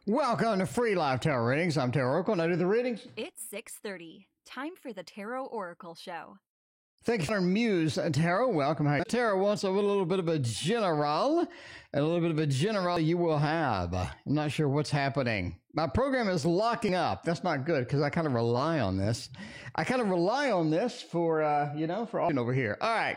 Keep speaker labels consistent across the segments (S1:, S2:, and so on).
S1: Welcome to Free Live Tarot Readings. I'm Tarot Oracle, and I do the readings.
S2: It's 6:30. Time for the Tarot Oracle Show.
S1: Thank you for Muse Tarot. Welcome. Tarot wants a little bit of a general, you will have. I'm not sure what's happening. My program is locking up. That's not good because I kind of rely on this. For all over here. All right.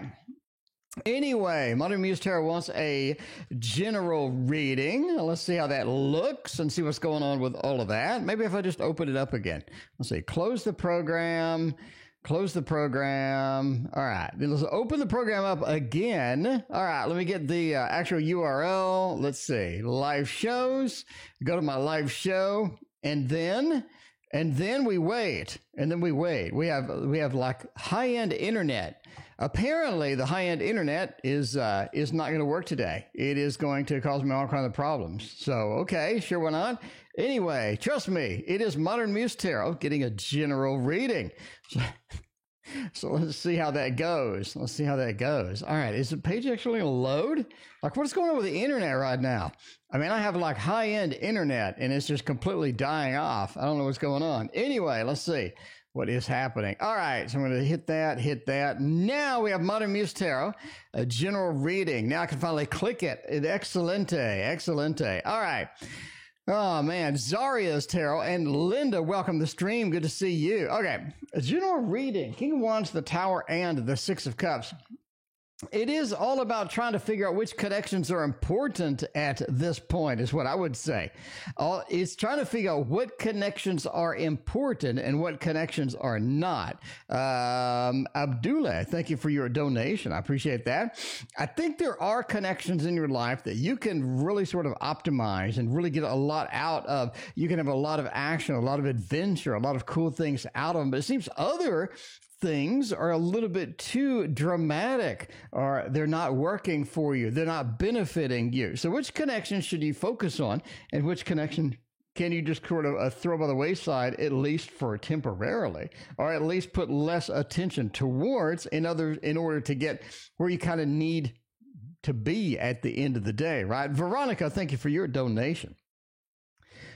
S1: Anyway, Modern Muse Tarot wants a general reading. Let's see how that looks and see what's going on with all of that. Maybe if I just open it up again. Let's see. Close the program. All right. Let's open the program up again. All right. Let me get the actual URL. Let's see. Live shows. Go to my live show. And then we wait. We have like high-end internet. Apparently, the high-end internet is not going to work today. It is going to cause me all kinds of problems. So, okay, sure, why not? Anyway, trust me, it is Modern Muse Tarot getting a general reading. So let's see how that goes. All right, is the page actually going to load? Like, what's going on with the internet right now? I mean, I have like high-end internet, and it's just completely dying off. I don't know what's going on. Anyway, let's see what is happening. All right, so I'm going to hit that. Now we have Modern Muse Tarot, a general reading. Now I can finally click it. Excelente. All right. Oh, man. Zaria's Tarot and Linda, welcome to the stream. Good to see you. Okay, a general reading. King of Wands, the Tower, and the Six of Cups. It is all about trying to figure out which connections are important at this point, is what I would say. It's trying to figure out what connections are important and what connections are not. Abdullah, thank you for your donation. I appreciate that. I think there are connections in your life that you can really sort of optimize and really get a lot out of. You can have a lot of action, a lot of adventure, a lot of cool things out of them. But it seems other things are a little bit too dramatic, or they're not working for you. They're not benefiting you. So which connection should you focus on, and which connection can you just sort of throw by the wayside, at least for temporarily, or at least put less attention towards in order to get where you kind of need to be at the end of the day, right? Veronica, thank you for your donation.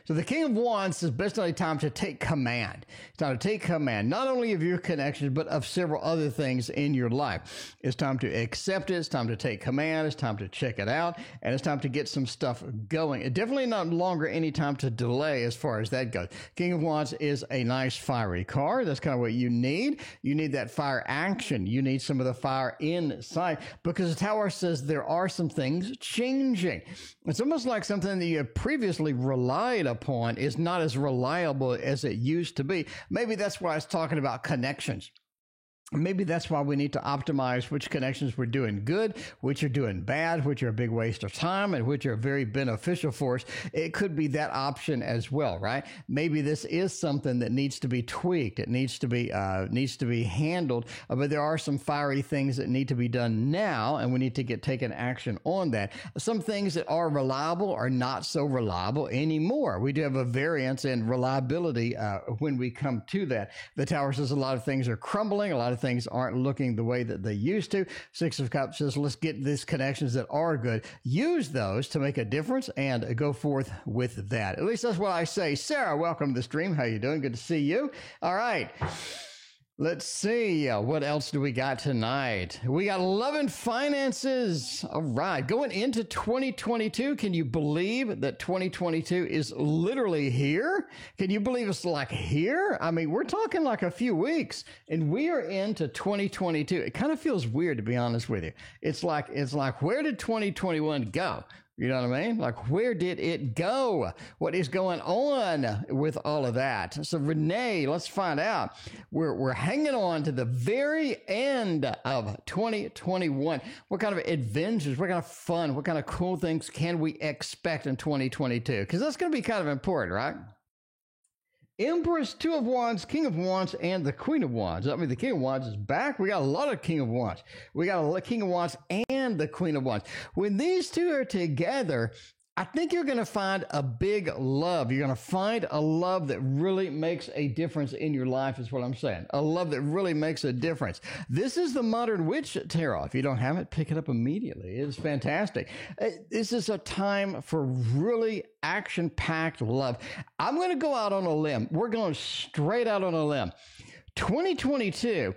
S1: So the King of Wands is basically time to take command. It's time to take command, not only of your connections, but of several other things in your life. It's time to accept it. It's time to take command. It's time to check it out. And it's time to get some stuff going. It's definitely not longer any time to delay as far as that goes. King of Wands is a nice fiery card. That's kind of what you need. You need that fire action. You need some of the fire inside, because the Tower says there are some things changing. It's almost like something that you have previously relied upon is not as reliable as it used to be. Maybe that's why I was talking about connections. Maybe that's why we need to optimize which connections we're doing good, which are doing bad, which are a big waste of time, and which are very beneficial for us. It could be that option as well, right? Maybe this is something that needs to be tweaked. It needs to be handled, but there are some fiery things that need to be done now, and we need to get taken action on that. Some things that are reliable are not so reliable anymore. We do have a variance in reliability when we come to that. The Tower says a lot of things are crumbling, a lot of things aren't looking the way that they used to. Six of Cups says, let's get these connections that are good. Use those to make a difference and go forth with that. At least that's what I say. Sarah, welcome to the stream. How you doing? Good to see you. All right. Let's see. What else do we got tonight? We got love and finances. All right. Going into 2022, can you believe that 2022 is literally here? Can you believe it's like here? I mean, we're talking like a few weeks, and we are into 2022. It kind of feels weird, to be honest with you. It's like, where did 2021 go? You know what I mean? Like, where did it go? What is going on with all of that? So, Renee, let's find out. We're hanging on to the very end of 2021. What kind of adventures, what kind of fun, what kind of cool things can we expect in 2022? Because that's going to be kind of important, right? Empress, Two of Wands, King of Wands, and the Queen of Wands. I mean, the King of Wands is back. We got a lot of King of Wands. We got a King of Wands and the Queen of Wands. When these two are together, I think you're going to find a big love. You're going to find a love that really makes a difference in your life, is what I'm saying. A love that really makes a difference. This is the Modern Witch Tarot. If you don't have it, pick it up immediately. It is fantastic. This is a time for really action-packed love. I'm going to go out on a limb. We're going straight out on a limb. 2022,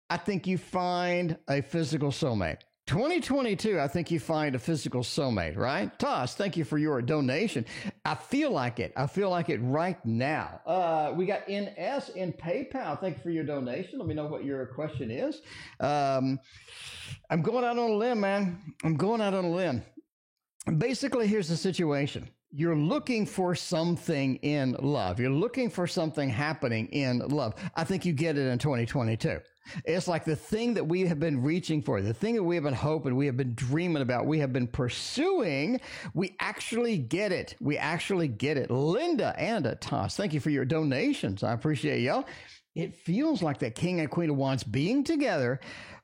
S1: I think you find a physical soulmate. 2022, I think you find a physical soulmate, right? Toss, thank you for your donation. I feel like it. I feel like it right now. We got NS in PayPal. Thank you for your donation. Let me know what your question is. I'm going out on a limb, man. I'm going out on a limb. Basically, here's the situation. You're looking for something in love. You're looking for something happening in love. I think you get it in 2022. It's like the thing that we have been reaching for, the thing that we have been hoping, we have been dreaming about, we have been pursuing. We actually get it. We actually get it. Linda and Toss, thank you for your donations. I appreciate y'all. It feels like that King and Queen of Wands being together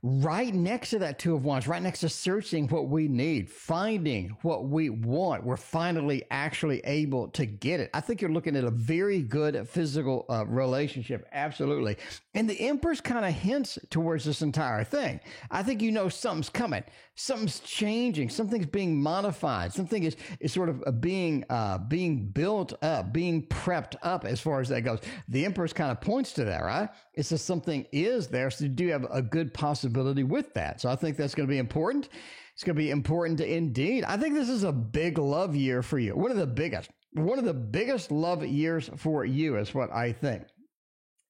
S1: right next to that Two of Wands, right next to searching what we need, finding what we want. We're finally actually able to get it. I think you're looking at a very good physical relationship. Absolutely. And the Empress kind of hints towards this entire thing. I think you know something's coming. Something's changing. Something's being modified. Something is sort of being built up, being prepped up as far as that goes. The Empress kind of points to that, right? It says something is there. So you do have a good possibility with that. So I think that's going to be important. It's going to be important indeed. I think this is a big love year for you. One of the biggest love years for you is what I think.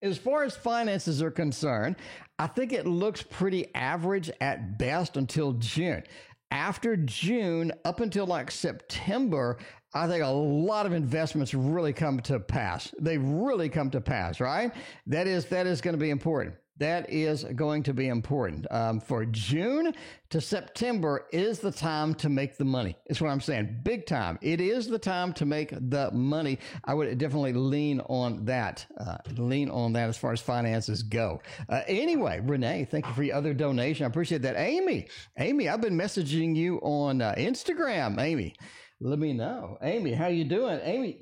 S1: As far as finances are concerned, I think it looks pretty average at best until June. After June, up until like September, I think a lot of investments really come to pass. They really come to pass, right? That is going to be important. That is going to be important. For June to September is the time to make the money. Is what I'm saying. Big time. It is the time to make the money. I would definitely lean on that. As far as finances go. Anyway, Renee, thank you for your other donation. I appreciate that. Amy, I've been messaging you on Instagram. Amy, let me know. Amy, how you doing? Amy,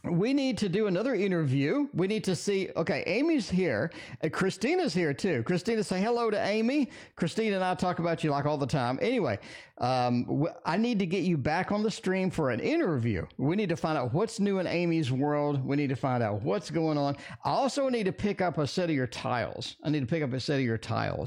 S1: we need to do another interview. We need to see, okay, Amy's here. Christina's here too. Christina, say hello to Amy. Christina and I talk about you like all the time. Anyway, I need to get you back on the stream for an interview. We need to find out what's new in Amy's world. We need to find out what's going on. I also need to pick up a set of your tiles.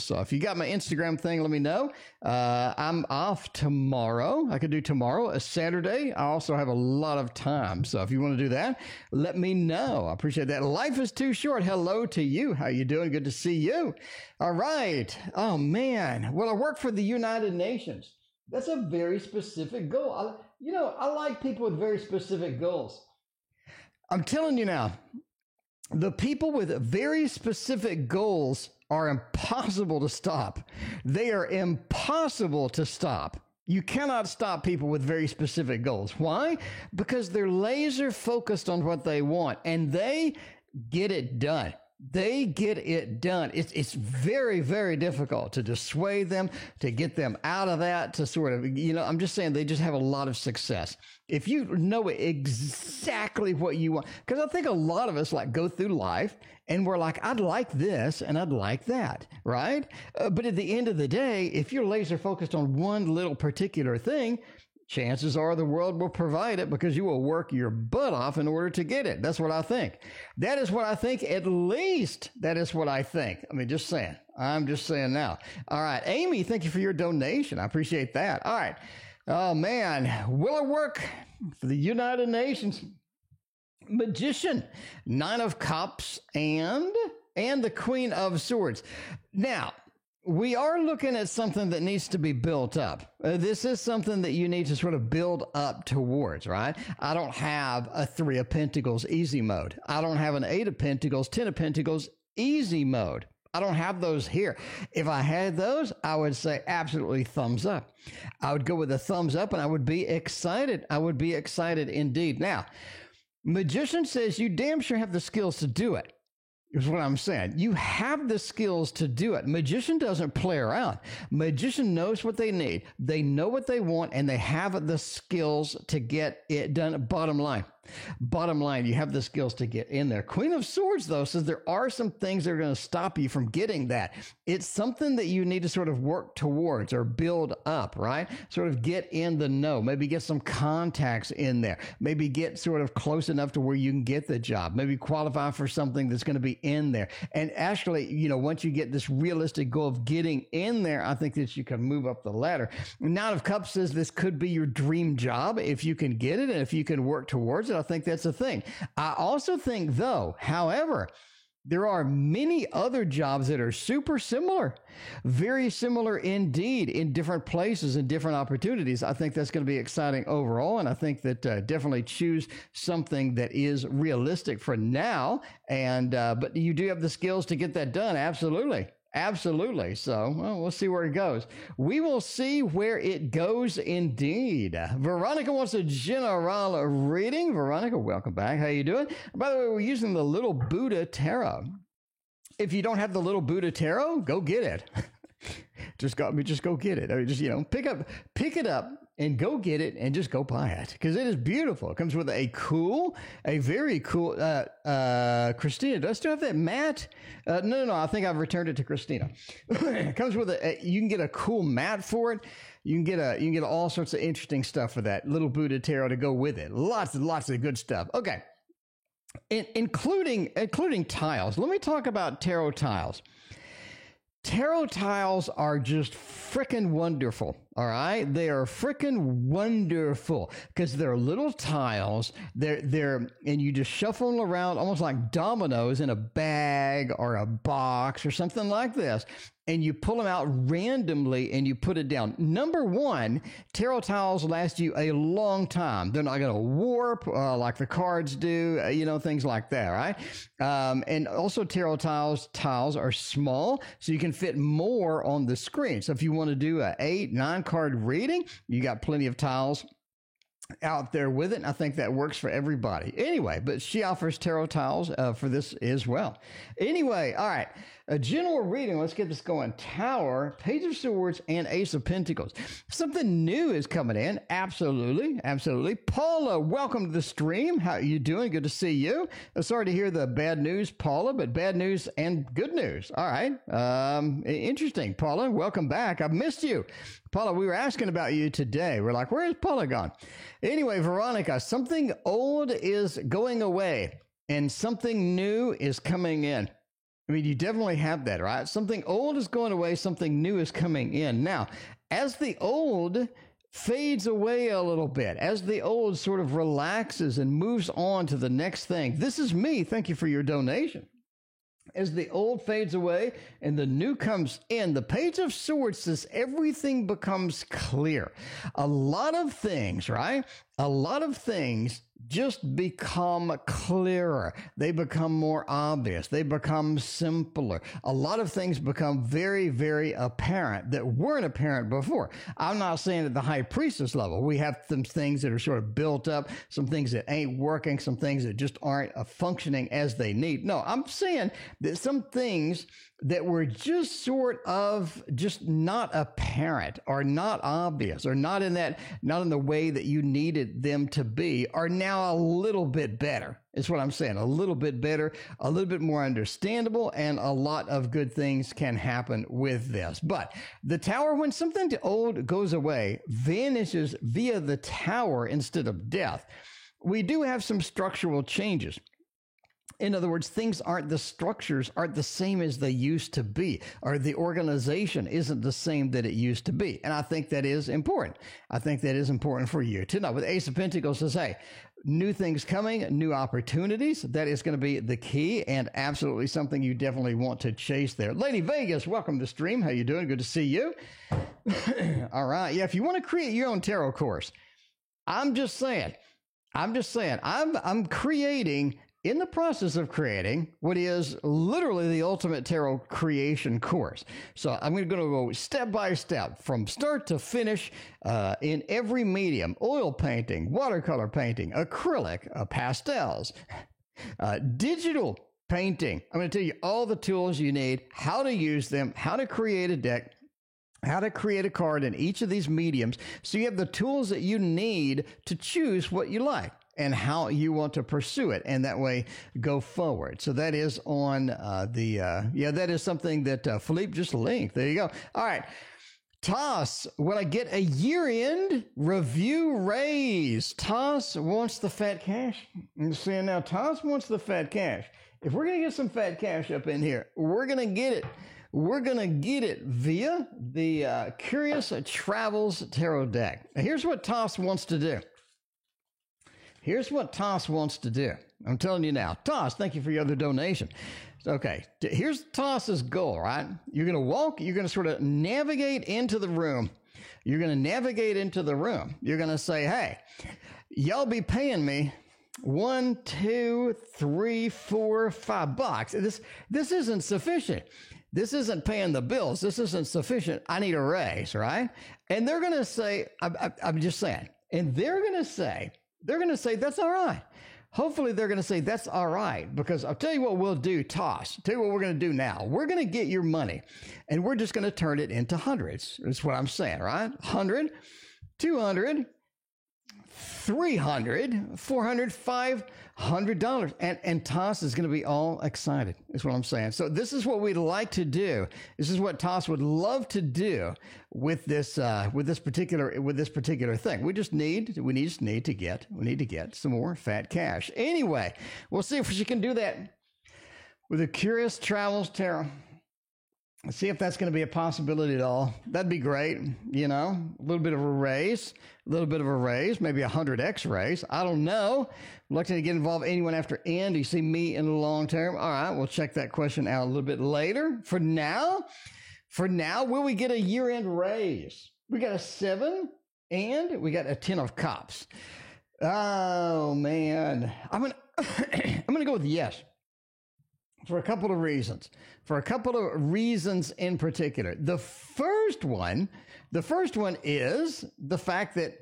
S1: So if you got my Instagram thing, let me know. I'm off tomorrow. I could do tomorrow, a Saturday. I also have a lot of time. So if you want to do that, let me know. I appreciate that. Life is too short. Hello to you. How you doing? Good to see you. All right. Oh, man. Well, I work for the United Nations. That's a very specific goal. I like people with very specific goals. I'm telling you now, the people with very specific goals are impossible to stop. They are impossible to stop. You cannot stop people with very specific goals. Why? Because they're laser focused on what they want and they get it done. They get it done. It's very, very difficult to dissuade them, to get them out of that, to sort of, I'm just saying they just have a lot of success. If you know exactly what you want, because I think a lot of us go through life and we're like, I'd like this and I'd like that, right? But at the end of the day, if you're laser focused on one little particular thing, chances are the world will provide it because you will work your butt off in order to get it. That's what I think. That is what I think. At least that is what I think. I mean, just saying. I'm just saying now. All right. Amy, thank you for your donation. I appreciate that. All right. Oh, man. Will it work for the United Nations? Magician, 9 of Cups, and the Queen of Swords. Now, we are looking at something that needs to be built up. This is something that you need to sort of build up towards, right? I don't have a 3 of Pentacles easy mode. I don't have an 8 of Pentacles, 10 of Pentacles easy mode. I don't have those here. If I had those, I would say absolutely thumbs up. I would go with a thumbs up and I would be excited. I would be excited indeed. Now, Magician says you damn sure have the skills to do it. is what I'm saying. You have the skills to do it. Magician doesn't play around. Magician knows what they need. They know what they want, and they have the skills to get it done. Bottom line. Bottom line, you have the skills to get in there. Queen of Swords, though, says there are some things that are going to stop you from getting that. It's something that you need to sort of work towards or build up, right? Sort of get in the know. Maybe get some contacts in there. Maybe get sort of close enough to where you can get the job. Maybe qualify for something that's going to be in there. And actually, you know, once you get this realistic goal of getting in there, I think that you can move up the ladder. Knight of Cups says this could be your dream job if you can get it and if you can work towards it. I think that's a thing. I also think, though, however, there are many other jobs that are super similar, very similar indeed, in different places and different opportunities. I think that's going to be exciting overall, and I think that definitely choose something that is realistic for now. And but you do have the skills to get that done. Absolutely. Absolutely. So, well, we'll see where it goes. We will see where it goes indeed. Veronica wants a general reading. Veronica, welcome back. How you doing? By the way, we're using the Little Buddha Tarot. If you don't have the Little Buddha Tarot, go get it. just go get it. I mean, just, you know, pick it up and go get it and just go buy it because it is beautiful. It comes with a very cool, Christina, do I still have that mat? No, I think I've returned it to Christina. It comes with you can get a cool mat for it. You can get all sorts of interesting stuff for that Little Buddha Tarot to go with it. Lots and lots of good stuff. Okay. Including tiles. Let me talk about tarot tiles. Tarot tiles are just frickin' wonderful. All right. They are frickin' wonderful because they're little tiles. They're, and you just shuffle them around almost like dominoes in a bag or a box or something like this. And you pull them out randomly and you put it down. Number one, tarot tiles last you a long time. They're not going to warp like the cards do, things like that, right? And also tarot tiles are small, so you can fit more on the screen. So if you want to do a 8-9 card reading, you got plenty of tiles out there with it. And I think that works for everybody. Anyway, but she offers tarot tiles for this as well. Anyway, all right. A general reading. Let's get this going. Tower, Page of Swords, and Ace of Pentacles. Something new is coming in. Absolutely. Absolutely. Paula, welcome to the stream. How are you doing? Good to see you. Sorry to hear the bad news, Paula, but bad news and good news. All right. Interesting. Paula, welcome back. I've missed you. Paula, we were asking about you today. We're like, where is Paula gone? Anyway, Veronica, something old is going away and something new is coming in. I mean, you definitely have that, right? Something old is going away, something new is coming in. Now, as the old fades away a little bit, as the old sort of relaxes and moves on to the next thing, this is me. Thank you for your donation. As the old fades away and the new comes in, the Page of Swords says everything becomes clear. A lot of things, right? A lot of things just become clearer. They become more obvious. They become simpler. A lot of things become very, very apparent that weren't apparent before. I'm not saying at the high priestess level. We have some things that are sort of built up, some things that ain't working, some things that just aren't functioning as they need. No, I'm saying that some things that were just sort of just not apparent or not obvious or not in the way that you needed them to be are now a little bit better. Is what I'm saying. A little bit better, a little bit more understandable, and a lot of good things can happen with this. But the tower, when something old goes away, vanishes via the tower instead of death. We do have some structural changes. In other words, the structures aren't the same as they used to be, or the organization isn't the same that it used to be. And I think that is important. I think that is important for you to know. With Ace of Pentacles says, hey, new things coming, new opportunities. That is going to be the key and absolutely something you definitely want to chase there. Lady Vegas, welcome to the stream. How you doing? Good to see you. All right. Yeah, if you want to create your own tarot course, I'm just saying, I'm creating, in the process of creating what is literally the ultimate tarot creation course. So I'm going to go step by step from start to finish in every medium: oil painting, watercolor painting, acrylic, pastels, digital painting. I'm going to tell you all the tools you need, how to use them, how to create a deck, how to create a card in each of these mediums. So you have the tools that you need to choose what you like and how you want to pursue it, and that way go forward. So that is on that is something that Philippe just linked. There you go. All right. Toss, will I get a year-end review raise? Toss wants the fat cash. I'm saying now, Toss wants the fat cash. If we're going to get some fat cash up in here, we're going to get it. We're going to get it via the Curious Travels Tarot deck. Now, here's what Toss wants to do. Here's what Toss wants to do. I'm telling you now. Toss, thank you for your other donation. Okay, here's Toss's goal, right? You're going to walk, you're going to sort of navigate into the room. You're going to navigate into the room. You're going to say, hey, y'all be paying me $1, $2, $3, $4, $5. This isn't sufficient. This isn't paying the bills. This isn't sufficient. I need a raise, right? And they're going to say, I'm just saying, and they're going to say, that's all right. Hopefully they're going to say, that's all right, because I'll tell you what we'll do, Toss. Tell you what we're going to do now. We're going to get your money, and we're just going to turn it into hundreds. That's what I'm saying, right? 100, 200, 300, 400, $500. And Toss is going to be all excited, is what I'm saying. So this is what we'd like to do. This is what Toss would love to do with this particular thing. We need to get some more fat cash. Anyway, we'll see if she can do that with the Curious Travels Tarot. Let's see if that's going to be a possibility at all. That'd be great. You know, a little bit of a raise, maybe a 100x raise. I don't know. I'm looking to get involved anyone after N. Do you see me in the long term? All right, we'll check that question out a little bit later. For now, will we get a year-end raise? We got a 7 and we got a 10 of cups. Oh man, I'm gonna go with yes. For a couple of reasons. In particular. The first one is the fact that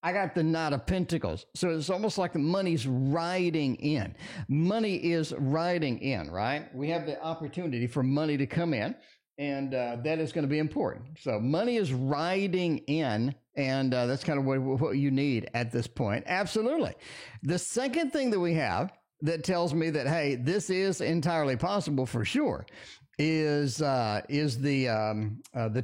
S1: I got the Knight of Pentacles. So it's almost like the money's riding in. Money is riding in, right? We have the opportunity for money to come in, and that is going to be important. So money is riding in, and that's kind of what you need at this point. Absolutely. The second thing that we have that tells me that, hey, this is entirely possible for sure, is the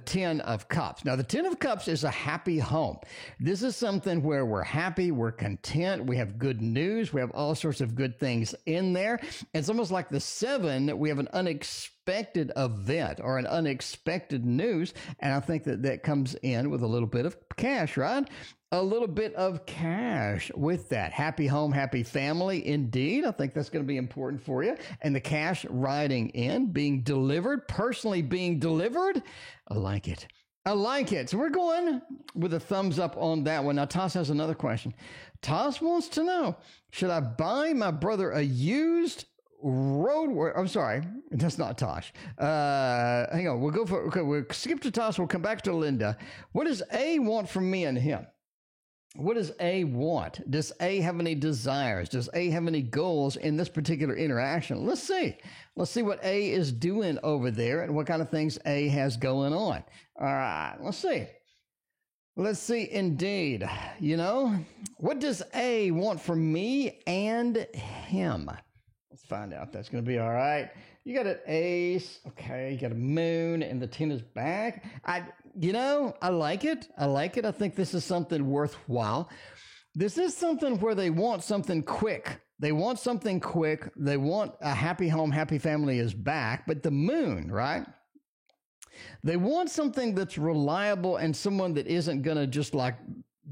S1: 10 of Cups. Now, the 10 of Cups is a happy home. This is something where we're happy, we're content, we have good news, we have all sorts of good things in there. It's almost like the 7, we have an unexpected event or an unexpected news, and I think that comes in with a little bit of cash, right? A little bit of cash with that. Happy home, happy family. Indeed. I think that's going to be important for you. And the cash riding in, being delivered, personally being delivered. I like it. So we're going with a thumbs up on that one. Now, Toss has another question. Toss wants to know, should I buy my brother a used road? I'm sorry, that's not Tosh. Hang on. We'll skip to Tosh. We'll come back to Linda. What does A want from me and him? What does A want? Does A have any desires? Does A have any goals in this particular interaction? Let's see. Let's see what A is doing over there and what kind of things A has going on. All right, let's see. Let's see, indeed. You know, what does A want from me and him? Let's find out. That's going to be all right. You got an ace. Okay, you got a moon, and the 10 is back. I like it. I think this is something worthwhile. This is something where they want something quick. They want a happy home, happy family is back, but the moon, right? They want something that's reliable and someone that isn't going to just like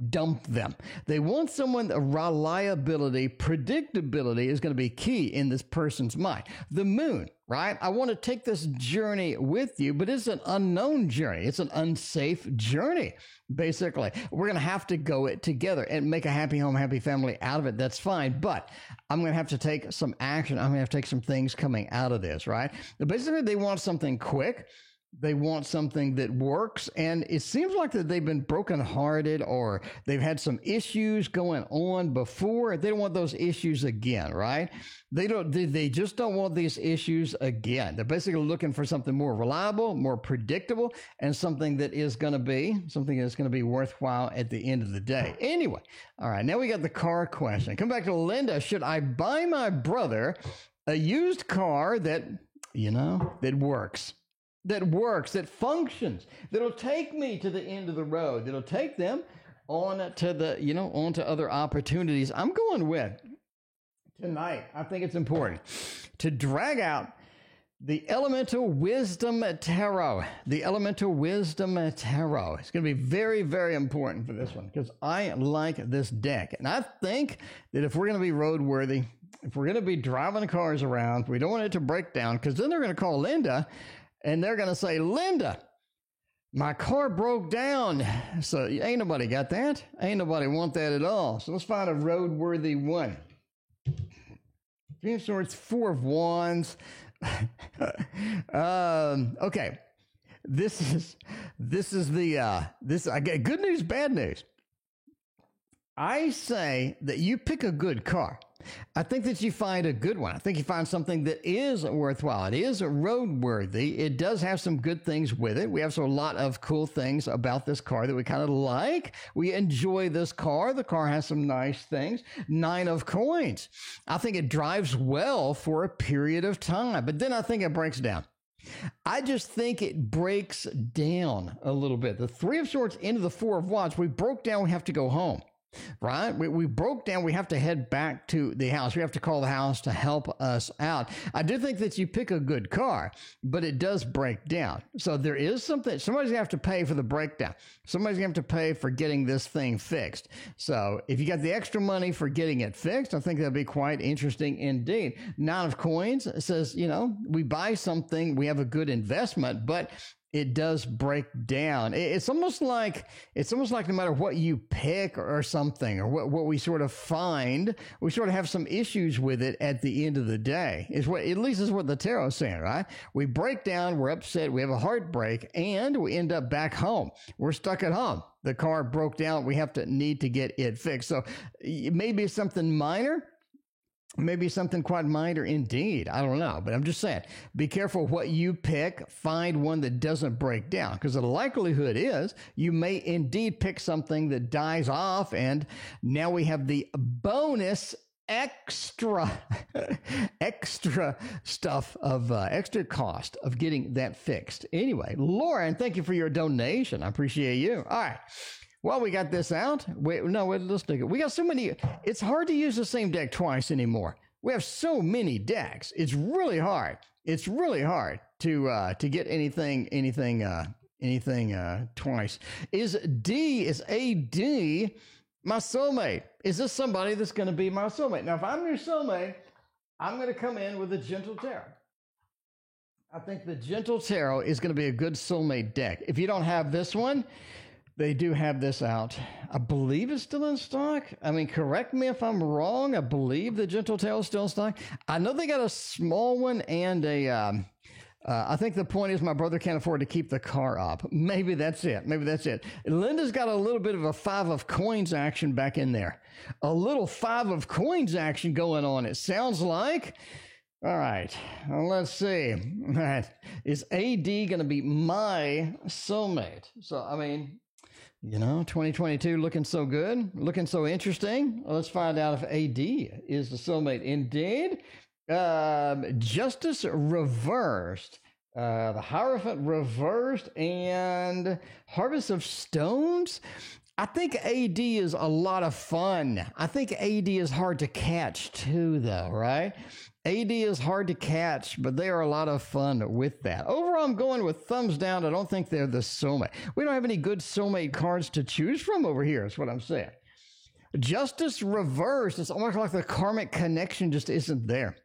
S1: dump them. They want someone that reliability, predictability is going to be key in this person's mind. The moon, right? I want to take this journey with you, but it's an unknown journey. It's an unsafe journey, basically. We're going to have to go it together and make a happy home, happy family out of it. That's fine. But I'm going to have to take some action. I'm going to have to take some things coming out of this, right? Basically, they want something quick. They want something that works, and it seems like that they've been brokenhearted or they've had some issues going on before. They don't want those issues again, right? They just don't want these issues again. They're basically looking for something more reliable, more predictable, and something that is going to be worthwhile at the end of the day. Anyway, all right, now we got the car question. Come back to Linda. Should I buy my brother a used car that works? That functions, that'll take me to the end of the road, that'll take them on to onto other opportunities. I'm going with tonight. I think it's important to drag out the Elemental Wisdom Tarot. The Elemental Wisdom Tarot. It's going to be very, very important for this one because I like this deck. And I think that if we're going to be roadworthy, if we're going to be driving cars around, we don't want it to break down because then they're going to call Linda and they're going to say, Linda, my car broke down. So ain't nobody got that. Ain't nobody want that at all. So let's find a roadworthy one. Three of Swords, Four of Wands. Okay. I get good news, bad news. I say that you pick a good car. I think that you find a good one. I think you find something that is worthwhile. It is roadworthy. It does have some good things with it. We have a lot of cool things about this car that we kind of like. We enjoy this car. The car has some nice things. 9 of coins. I think it drives well for a period of time, but then I think it breaks down. I just think it breaks down a little bit. The 3 of Swords into the 4 of Wands. We broke down. We have to go home. Right? We broke down. We have to head back to the house. We have to call the house to help us out. I do think that you pick a good car, but it does break down. So there is something, somebody's going to have to pay for the breakdown. Somebody's going to have to pay for getting this thing fixed. So if you got the extra money for getting it fixed, I think that'd be quite interesting indeed. 9 of coins says, we buy something, we have a good investment, but it does break down. It's almost like no matter what you pick or something, or what we sort of find, we sort of have some issues with it at the end of the day. At least is what the tarot is saying, right? We break down, we're upset, we have a heartbreak, and we end up back home. We're stuck at home. The car broke down. We need to get it fixed. So maybe it's something minor. Maybe something quite minor indeed. I don't know, but I'm just saying, be careful what you pick. Find one that doesn't break down, because the likelihood is you may indeed pick something that dies off, and now we have the bonus extra stuff of extra cost of getting that fixed. Anyway, Lauren, thank you for your donation. I appreciate you. All right. Well, we got this out. Let's take it. We got so many. It's hard to use the same deck twice anymore. We have so many decks. It's really hard. It's really hard to get anything twice. Is AD my soulmate? Is this somebody that's going to be my soulmate? Now, if I'm your soulmate, I'm going to come in with a Gentle Tarot. I think the Gentle Tarot is going to be a good soulmate deck. If you don't have this one, they do have this out. I believe it's still in stock. I mean, correct me if I'm wrong. I believe the Gentle Tarot is still in stock. I know they got a small one and I think the point is my brother can't afford to keep the car up. Maybe that's it. Linda's got a little bit of a 5 of coins action back in there. A little 5 of coins action going on, it sounds like. All right, let's see. All right. Is AD going to be my soulmate? So, I mean, 2022 looking so good, looking so interesting. Let's find out if AD is the soulmate. Indeed. Justice reversed, the Hierophant reversed, and Harvest of Stones. I think AD is a lot of fun. I think AD is hard to catch too, though, right? AD is hard to catch, but they are a lot of fun with that. Overall, I'm going with thumbs down. I don't think they're the soulmate. We don't have any good soulmate cards to choose from over here, is what I'm saying. Justice reversed. It's almost like the karmic connection just isn't there.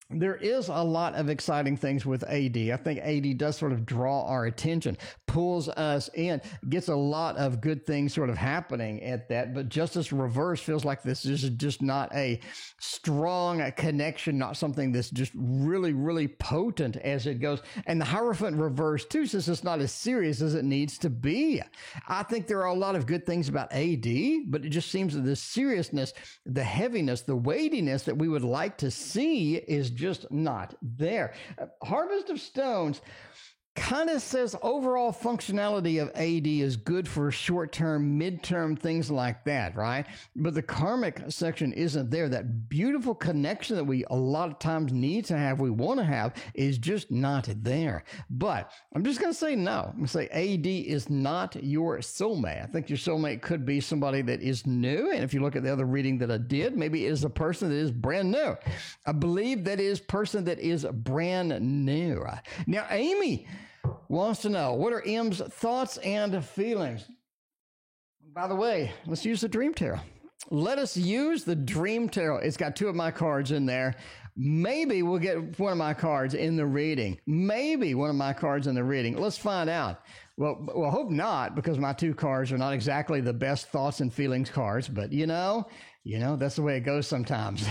S1: There is a lot of exciting things with AD. I think AD does sort of draw our attention. pulls us in, gets a lot of good things sort of happening at that. But Justice Reverse feels like this is just not a strong connection, not something that's just really, really potent as it goes. And the Hierophant Reverse, too, says it's not as serious as it needs to be. I think there are a lot of good things about AD, but it just seems that the seriousness, the heaviness, the weightiness that we would like to see is just not there. Harvest of Stones kind of says overall functionality of AD is good for short-term, mid-term, things like that, right? But the karmic section isn't there. That beautiful connection that we a lot of times need to have, we want to have, is just not there. But I'm just going to say no. I'm going to say AD is not your soulmate. I think your soulmate could be somebody that is new. And if you look at the other reading that I did, maybe it is a person that is brand new. I believe that is person that is brand new. Now, Amy wants to know, what are M's thoughts and feelings? By the way, let's use the Dream Tarot. Let us use the Dream Tarot. It's got two of my cards in there. Maybe we'll get one of my cards in the reading. Maybe one of my cards in the reading. Let's find out. Well, hope not, because my two cards are not exactly the best thoughts and feelings cards, but you know, that's the way it goes sometimes.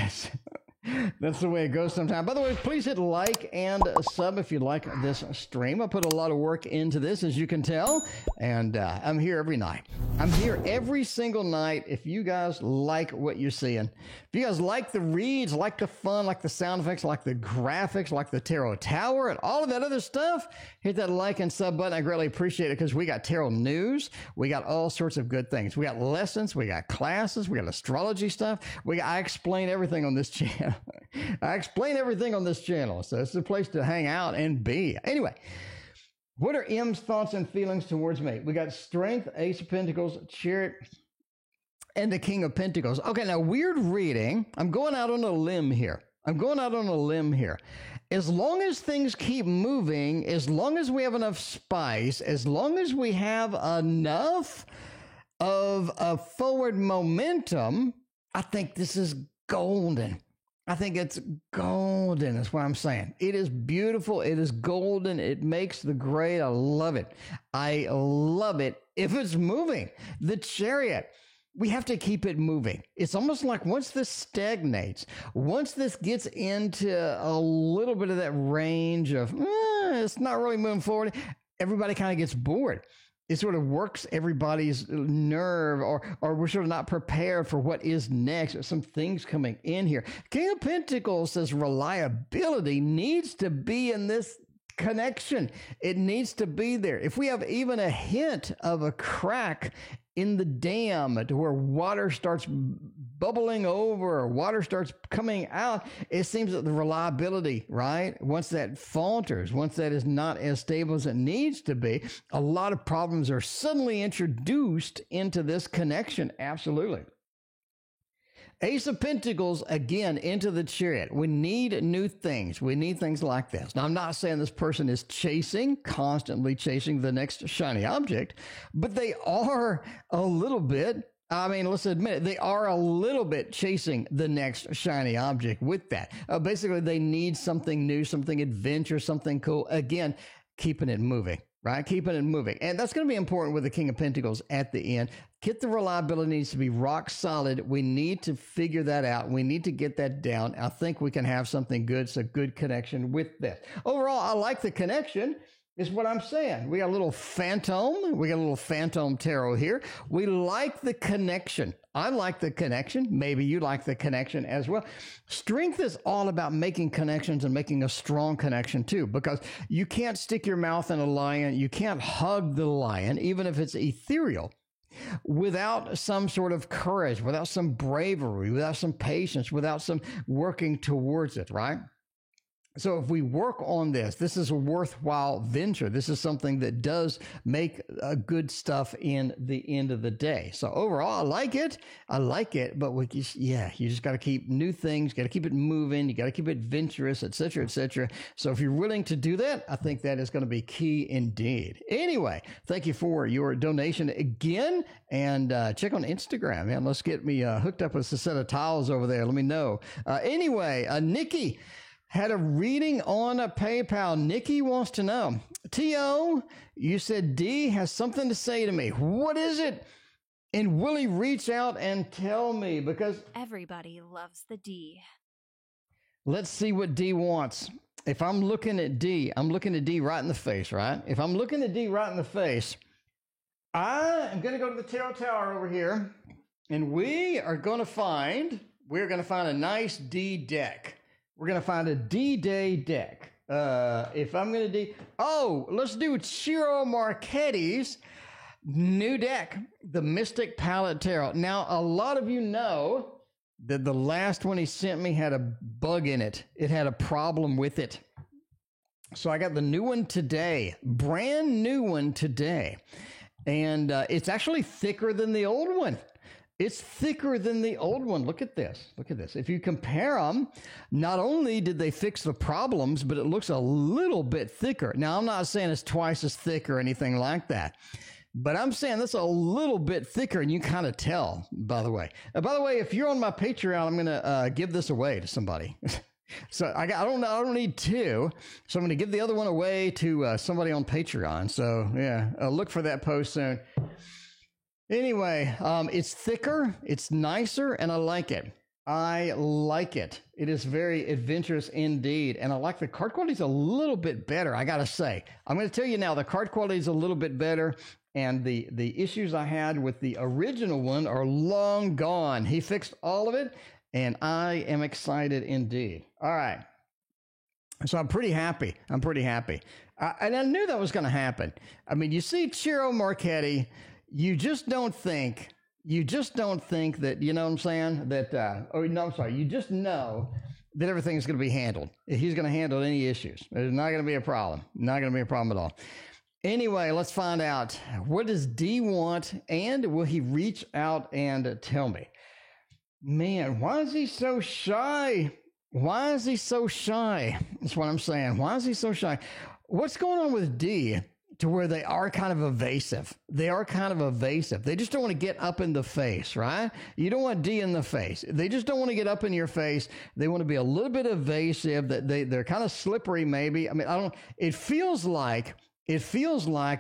S1: That's the way it goes sometimes. By the way, please hit like and sub if you like this stream. I put a lot of work into this, as you can tell, and I'm here every night. I'm here every single night if you guys like what you're seeing. If you guys like the reads, like the fun, like the sound effects, like the graphics, like the Tarot Tower, and all of that other stuff, hit that like and sub button. I greatly appreciate it, because we got tarot news. We got all sorts of good things. We got lessons. We got classes. We got astrology stuff. I explain everything on this channel. I explain everything on this channel, so it's a place to hang out and be. Anyway, what are M's thoughts and feelings towards me? We got Strength, Ace of Pentacles, Chariot, and the King of Pentacles. Okay, now weird reading. I'm going out on a limb here. As long as things keep moving, as long as we have enough spice, as long as we have enough of a forward momentum, I think this is golden. I think it's golden, is what I'm saying. It is beautiful. It is golden. It makes the grade. I love it. I love it if it's moving. The Chariot, we have to keep it moving. It's almost like once this stagnates, once this gets into a little bit of that range of, it's not really moving forward, everybody kind of gets bored. It sort of works everybody's nerve, or we're sort of not prepared for what is next. There's some things coming in here. King of Pentacles says reliability needs to be in this connection. It needs to be there. If we have even a hint of a crack in the dam to where water starts bubbling over, or water starts coming out, it seems that the reliability, right? Once that falters, once that is not as stable as it needs to be, a lot of problems are suddenly introduced into this connection. Absolutely. Ace of Pentacles, again, into the Chariot. We need new things. We need things like this. Now, I'm not saying this person is constantly chasing the next shiny object, but they are a little bit. I mean, let's admit it, they are a little bit chasing the next shiny object with that. Basically, they need something new, something adventure, something cool. Again, keeping it moving. Right? Keeping it moving. And that's going to be important with the King of Pentacles at the end. Get the reliability needs to be rock solid. We need to figure that out. We need to get that down. I think we can have something good. It's a good connection with this. Overall, I like the connection, is what I'm saying. We got a little phantom. We got a little phantom tarot here. We like the connection. I like the connection. Maybe you like the connection as well. Strength is all about making connections and making a strong connection too, because you can't stick your mouth in a lion. You can't hug the lion, even if it's ethereal, without some sort of courage, without some bravery, without some patience, without some working towards it, right? So if we work on this, this is a worthwhile venture. This is something that does make good stuff in the end of the day. So overall, I like it, but you just got to keep new things, got to keep it moving, you got to keep it adventurous, et cetera, et cetera. So if you're willing to do that, I think that is going to be key indeed. Anyway, thank you for your donation again, and check on Instagram, man. Let's get me hooked up with a set of tiles over there. Let me know. Anyway, Nikki Had a reading on a PayPal. Nikki wants to know. T.O., you said D has something to say to me. What is it? And will he reach out and tell me? Because
S2: Everybody loves the D.
S1: let's see what D wants. If I'm looking at D, I'm looking at D right in the face, right? If I'm looking at D right in the face, I am going to go to the Tarot Tower over here, and we're going to find a nice D deck. We're going to find a D-Day deck. If I'm going to let's do Ciro Marchetti's new deck, the Mystic Palette Tarot. Now, a lot of you know that the last one he sent me had a bug in it. It had a problem with it. So I got the new one today, brand new one today. And it's actually thicker than the old one. It's thicker than the old one. Look at this. Look at this. If you compare them, not only did they fix the problems, but it looks a little bit thicker. Now, I'm not saying it's twice as thick or anything like that, but I'm saying that's a little bit thicker, and you kind of tell, by the way. By the way, if you're on my Patreon, I'm going to give this away to somebody. So I don't need two. So I'm going to give the other one away to somebody on Patreon. So yeah, look for that post soon. Anyway, it's thicker, it's nicer, and I like it. I like it. It is very adventurous indeed. And I like the card quality is a little bit better, I got to say. I'm going to tell you now, the card quality is a little bit better. And the issues I had with the original one are long gone. He fixed all of it, and I am excited indeed. All right. So I'm pretty happy. And I knew that was going to happen. I mean, you see Ciro Marchetti, you just don't think that, you know what I'm saying? You just know that everything's going to be handled. He's going to handle any issues. There's not going to be a problem. Not going to be a problem at all. Anyway, let's find out. What does D want, and will he reach out and tell me? Man, why is he so shy? Why is he so shy? That's what I'm saying. Why is he so shy? What's going on with D to where they are kind of evasive? They just don't want to get up in the face, right? You don't want D in the face. They just don't want to get up in your face. They want to be a little bit evasive. That they're kind of slippery, maybe. I mean, it feels like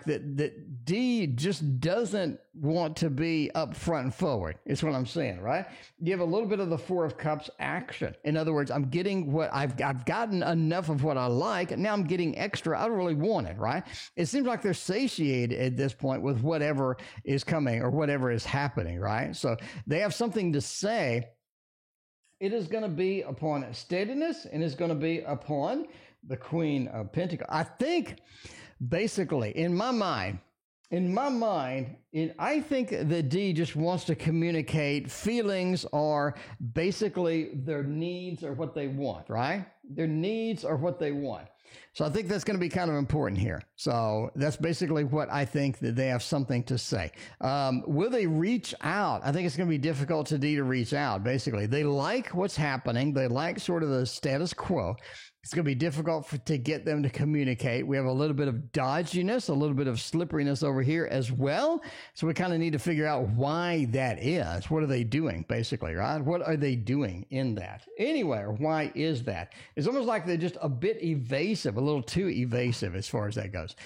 S1: that D just doesn't want to be up front and forward. It's what I'm saying, right? You have a little bit of the Four of Cups action. In other words, I'm getting what I've gotten enough of what I like, and now I'm getting extra. I don't really want it, right? It seems like they're satiated at this point with whatever is coming or whatever is happening, right? So they have something to say. It is going to be upon steadiness, and it's going to be upon the Queen of Pentacles. I think, basically, in my mind, I think that D just wants to communicate. Feelings are basically their needs or what they want, right? Their needs are what they want. So I think that's going to be kind of important here. So that's basically what I think, that they have something to say. Will they reach out? I think it's going to be difficult to D to reach out, basically. They like what's happening. They like sort of the status quo. It's going to be difficult to get them to communicate. We have a little bit of dodginess, a little bit of slipperiness over here as well. So we kind of need to figure out why that is. What are they doing, basically, right? What are they doing in that? Anyway, or why is that? It's almost like they're just a bit evasive, a little too evasive as far as that goes.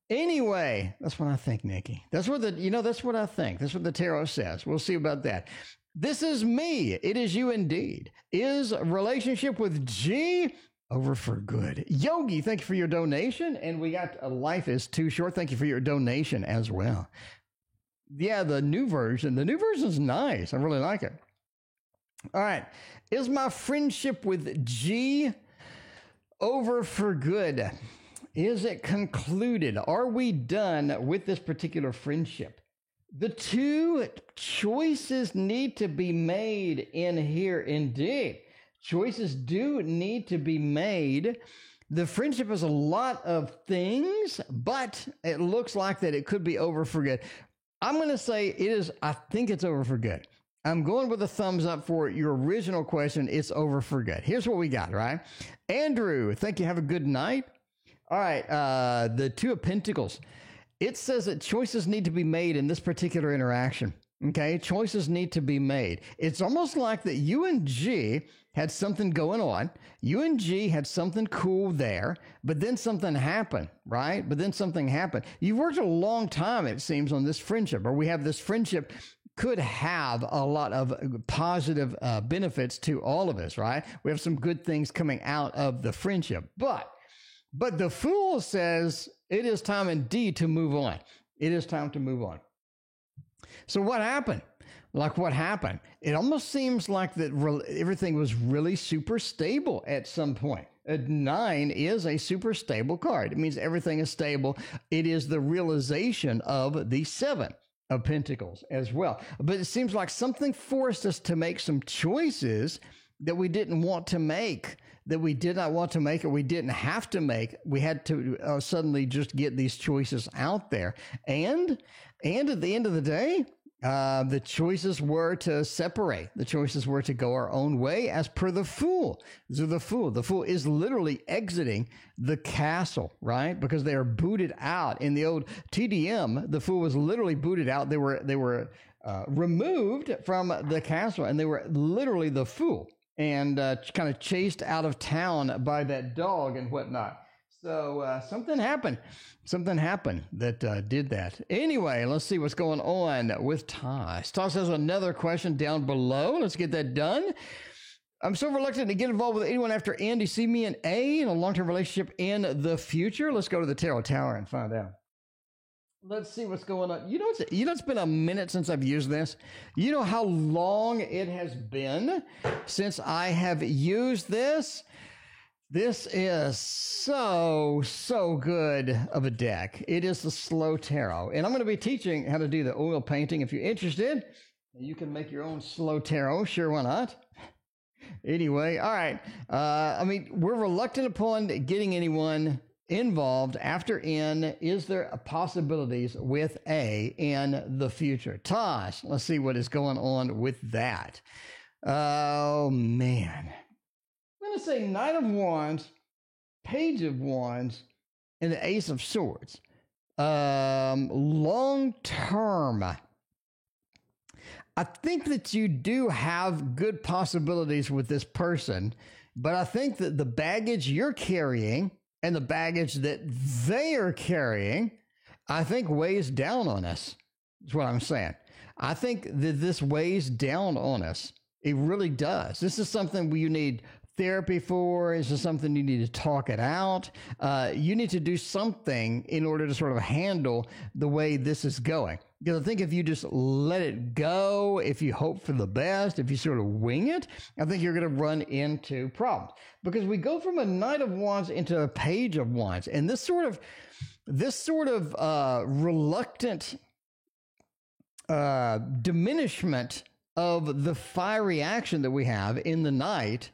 S1: Anyway, that's what I think, Nikki. That's what I think. That's what the tarot says. We'll see about that. This is me. It is you indeed. Is relationship with G over for good? Yogi, thank you for your donation. And we got Life is Too Short. Thank you for your donation as well. Yeah, the new version is nice. I really like it. All right. Is my friendship with G over for good? Is it concluded? Are we done with this particular friendship? The two choices need to be made in here indeed. Choices do need to be made. The friendship is a lot of things, but it looks like that it could be over for good. I'm going to say it is. I think it's over for good. I'm going with a thumbs up for your original question. It's over for good. Here's what we got, right? Andrew, thank you. Have a good night. All right. The Two of Pentacles. It says that choices need to be made in this particular interaction. Okay, choices need to be made. It's almost like that U and G had something going on. U and G had something cool there, but then something happened, right? But then something happened. You've worked a long time, it seems, on this friendship, or we have this friendship could have a lot of positive benefits to all of us, right? We have some good things coming out of the friendship. But the fool says it is time indeed to move on. It is time to move on. So what happened? Like what happened? It almost seems like that everything was really super stable at some point. A 9 is a super stable card. It means everything is stable. It is the realization of the 7 of Pentacles as well. But it seems like something forced us to make some choices that we didn't want to make, that we did not want to make, or we didn't have to make. We had to suddenly just get these choices out there. And at the end of the day, the choices were to separate. The choices were to go our own way as per the Fool. So the Fool is literally exiting the castle, right? Because they are booted out. In the old TDM, the Fool was literally booted out. They were removed from the castle, and they were literally the Fool, and kind of chased out of town by that dog and whatnot. So something happened. Something happened that did that. Anyway, let's see what's going on with Toss. Toss has another question down below. Let's get that done. I'm so reluctant to get involved with anyone after N. Do you see me and A in a long-term relationship in the future? Let's go to the Tarot Tower and find out. Let's see what's going on. You know, it's been a minute since I've used this. You know how long it has been since I have used this? This is so good of a deck. It is the Slow Tarot. And I'm going to be teaching how to do the oil painting. If you're interested, you can make your own Slow Tarot. Sure, why not? Anyway, all right. I mean, we're reluctant upon getting anyone involved after N. Is there possibilities with A in the future? Tosh, let's see what is going on with that. Oh, man. I'm going to say Knight of Wands, Page of Wands, and the Ace of Swords. Long term, I think that you do have good possibilities with this person, but I think that the baggage you're carrying and the baggage that they are carrying, I think weighs down on us. That's what I'm saying. I think that this weighs down on us. It really does. This is something you need therapy for. This is something you need to talk it out. You need to do something in order to sort of handle the way this is going. Because I think if you just let it go, if you hope for the best, if you sort of wing it, I think you're going to run into problems. Because we go from a Knight of Wands into a Page of Wands, and this sort of reluctant diminishment of the fiery action that we have in the Knight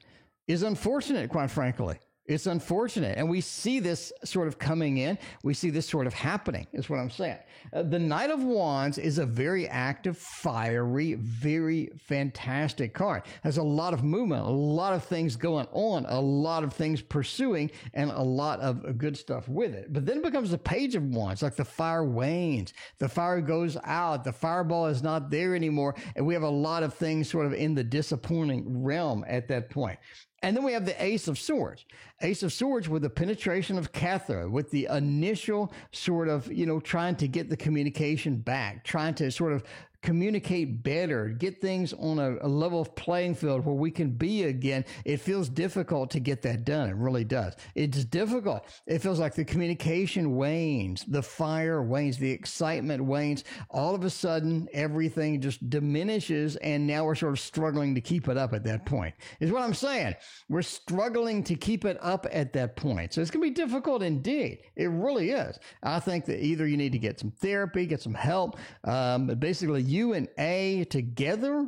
S1: is unfortunate, quite frankly. It's unfortunate. And we see this sort of coming in. We see this sort of happening, is what I'm saying. The Knight of Wands is a very active, fiery, very fantastic card. Has a lot of movement, a lot of things going on, a lot of things pursuing, and a lot of good stuff with it. But then it becomes the Page of Wands, like the fire wanes. The fire goes out. The fireball is not there anymore. And we have a lot of things sort of in the disappointing realm at that point. And then we have the Ace of Swords. Ace of Swords with the penetration of Cathra, with the initial sort of, trying to get the communication back, trying to sort of communicate better, get things on a level of playing field where we can be again. It feels difficult to get that done. It really does. It's difficult. It feels like the communication wanes, the fire wanes, the excitement wanes. All of a sudden, everything just diminishes, and now we're sort of struggling to keep it up at that point, is what I'm saying. We're struggling to keep it up at that point. So it's going to be difficult indeed. It really is. I think that either you need to get some therapy, get some help, but basically you and A together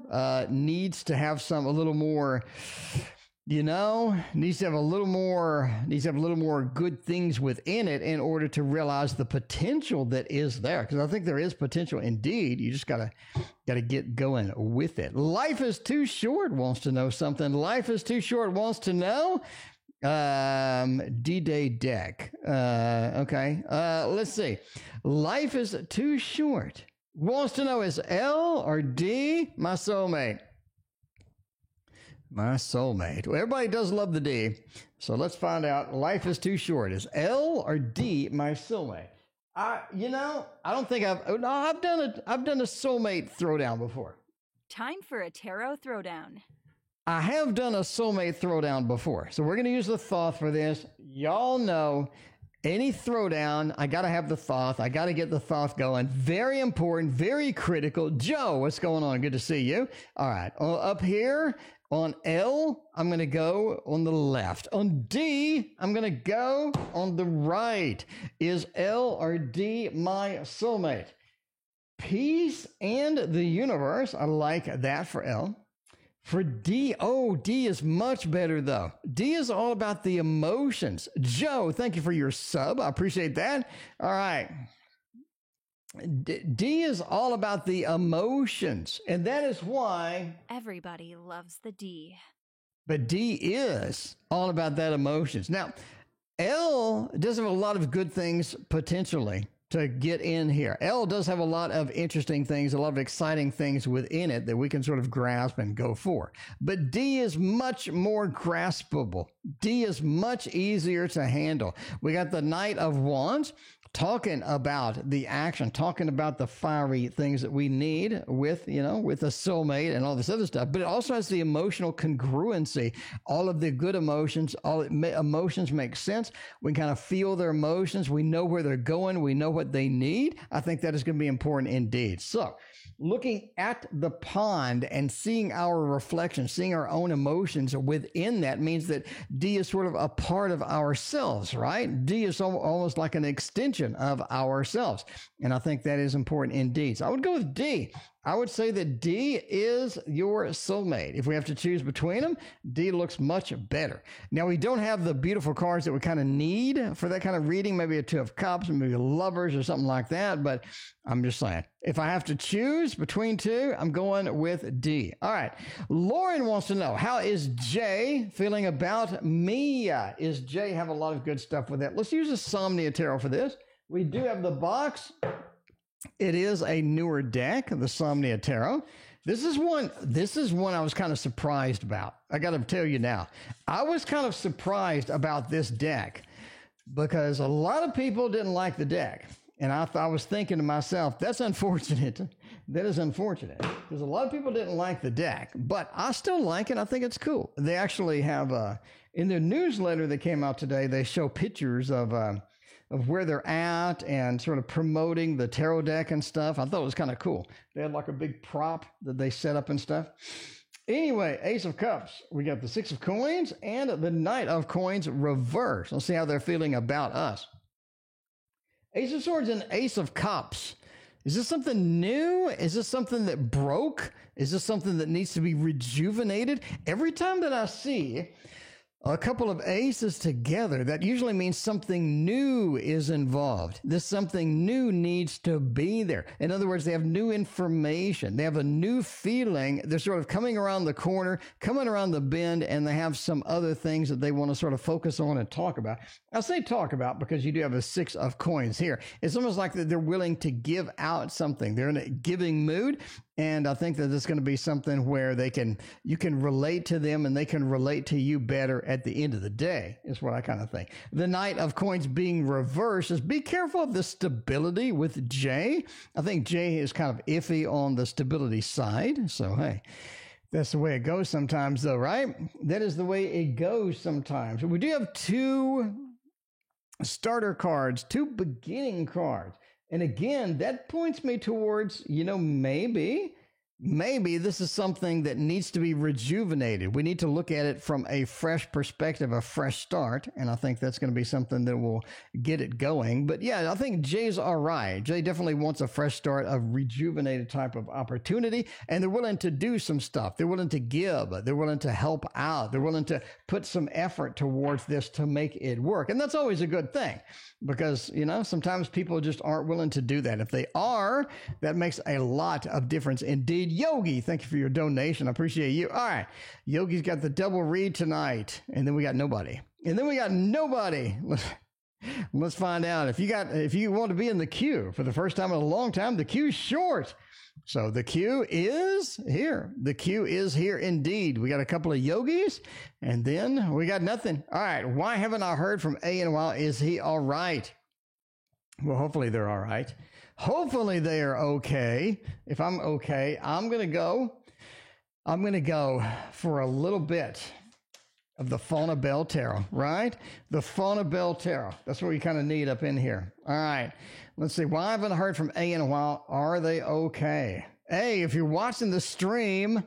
S1: needs to have a little more, needs to have a little more good things within it in order to realize the potential that is there. Because I think there is potential indeed. You just gotta get going with it. Life is too short wants to know something. Life is too short wants to know. D-Day deck. Okay. Let's see. Life is too short wants to know, is L or D my soulmate? My soulmate. Well, everybody does love the D. So let's find out. Life is too short. Is L or D my soulmate? I don't think I've done a soulmate throwdown before.
S2: Time for a tarot throwdown.
S1: I have done a soulmate throwdown before. So we're going to use the Thoth for this. Y'all know any throwdown, I got to have the Thoth. I got to get the Thoth going. Very important, very critical. Joe, what's going on? Good to see you. All right. Up here on L, I'm going to go on the left. On D, I'm going to go on the right. Is L or D my soulmate? Peace and the universe. I like that for L. For D, D is much better though. D is all about the emotions. Joe, thank you for your sub. I appreciate that. All right. D is all about the emotions. And that is why
S2: everybody loves the D.
S1: But D is all about that emotions. Now, L does have a lot of good things potentially to get in here. L does have a lot of interesting things, a lot of exciting things within it that we can sort of grasp and go for. But D is much more graspable. D is much easier to handle. We got the Knight of Wands talking about the action, talking about the fiery things that we need with a soulmate and all this other stuff. But it also has the emotional congruency. All of the good emotions, emotions make sense. We kind of feel their emotions. We know where they're going. We know what they need. I think that is going to be important indeed. So looking at the pond and seeing our reflection, seeing our own emotions within that means that D is sort of a part of ourselves, right? D is almost like an extension of ourselves. And I think that is important indeed. So I would go with D. I would say that D is your soulmate. If we have to choose between them, D looks much better. Now, we don't have the beautiful cards that we kind of need for that kind of reading, maybe a Two of Cups, maybe Lovers or something like that, but I'm just saying, if I have to choose between two, I'm going with D. All right. Lauren wants to know, how is Jay feeling about me? Is Jay have a lot of good stuff with that? Let's use a Somnia Tarot for this. We do have the box. It is a newer deck, the Somnia Tarot. This is one I was kind of surprised about. I got to tell you now. I was kind of surprised about this deck because a lot of people didn't like the deck. And I was thinking to myself, that's unfortunate. That is unfortunate because a lot of people didn't like the deck, but I still like it. I think it's cool. They actually have, in their newsletter that came out today, they show pictures of where they're at and sort of promoting the tarot deck and stuff. I thought it was kind of cool. They had like a big prop that they set up and stuff. Anyway, Ace of Cups. We got the Six of Coins and the Knight of Coins reverse. Let's see how they're feeling about us. Ace of Swords and Ace of Cups. Is this something new? Is this something that broke? Is this something that needs to be rejuvenated? Every time that I see a couple of aces together, that usually means something new is involved. This something new needs to be there. In other words, they have new information. They have a new feeling. They're sort of coming around the corner, coming around the bend, and they have some other things that they want to sort of focus on and talk about. I say talk about because you do have a Six of Coins here. It's almost like that they're willing to give out something. They're in a giving mood. And I think that it's going to be something where you can relate to them and they can relate to you better at the end of the day, is what I kind of think. The Knight of Coins being reversed is be careful of the stability with Jay. I think Jay is kind of iffy on the stability side. So, hey, that's the way it goes sometimes though, right? That is the way it goes sometimes. We do have two starter cards, two beginning cards. And again, that points me towards, maybe this is something that needs to be rejuvenated. We need to look at it from a fresh perspective, a fresh start. And I think that's going to be something that will get it going. But yeah, I think Jay's all right. Jay definitely wants a fresh start, a rejuvenated type of opportunity. And they're willing to do some stuff. They're willing to give. They're willing to help out. They're willing to put some effort towards this to make it work. And that's always a good thing. Because, sometimes people just aren't willing to do that. If they are, that makes a lot of difference indeed. Yogi, thank you for your donation. I appreciate you. All right. Yogi's got the double read tonight. And then we got nobody. Let's find out. If you want to be in the queue for the first time in a long time, the queue's short. So the queue is here. The queue is here indeed. We got a couple of yogis, and then we got nothing. All right. Why haven't I heard from A in a while? Is he all right? Well, hopefully they're all right. Hopefully they are okay. If I'm okay, I'm going to go for a little bit of the Fauna Bell Tarot, right? The Fauna Bell Tarot. That's what we kind of need up in here. All right. Let's see. Why haven't I heard from A in a while? Are they okay? A, if you're watching the stream,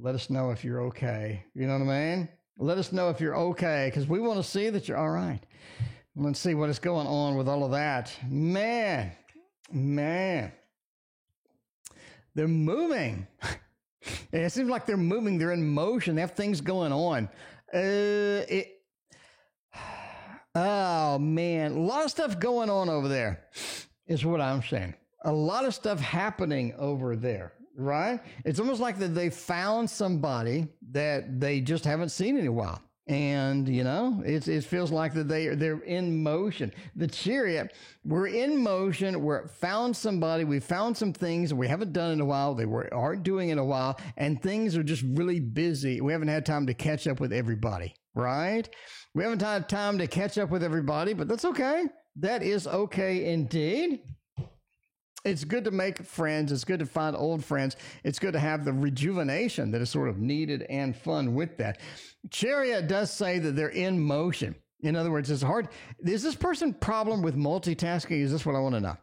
S1: let us know if you're okay. You know what I mean? Let us know if you're okay, because we want to see that you're all right. Let's see what is going on with all of that. Man. They're moving. It seems like they're moving. They're in motion. They have things going on. Oh, man. A lot of stuff going on over there is what I'm saying. A lot of stuff happening over there, right? It's almost like that they found somebody that they just haven't seen in a while. And, you know, it feels like that they're in motion. The Chariot, we're in motion. We found somebody. We found some things we haven't done in a while. They aren't doing in a while. And things are just really busy. We haven't had time to catch up with everybody, right? We haven't had time to catch up with everybody, but that's okay. That is okay indeed. It's good to make friends. It's good to find old friends. It's good to have the rejuvenation that is sort of needed and fun with that. Chariot does say that they're in motion. In other words, it's hard. Is this person problem with multitasking? Is this what I want to know?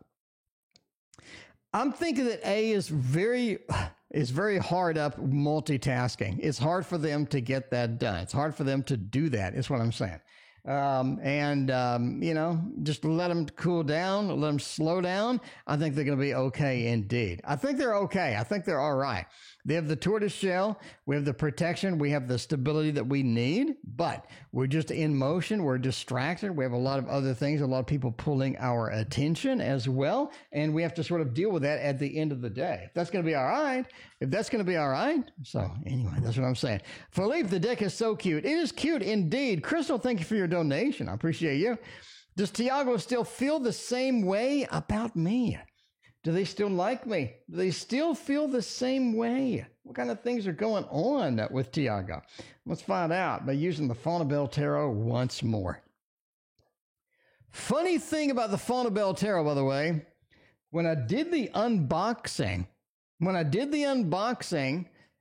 S1: I'm thinking that A is very hard up multitasking. It's hard for them to get that done. It's hard for them to do that, is what I'm saying. You know, just let them cool down, let them slow down. I think they're going to be okay indeed. I think they're okay. I think they're all right. They have the tortoise shell. We have the protection. We have the stability that we need, but we're just in motion. We're distracted. We have a lot of other things, a lot of people pulling our attention as well. And we have to sort of deal with that at the end of the day. If that's going to be all right, So anyway, that's what I'm saying. Philippe, the deck is so cute. It is cute indeed. Crystal, thank you for your donation. I appreciate you. Does Tiago still feel the same way about me? Do they still like me? Do they still feel the same way? What kind of things are going on with Tiago? Let's find out by using the Fauna Bell Tarot once more. Funny thing about the Fauna Bell Tarot, by the way, when I did the unboxing,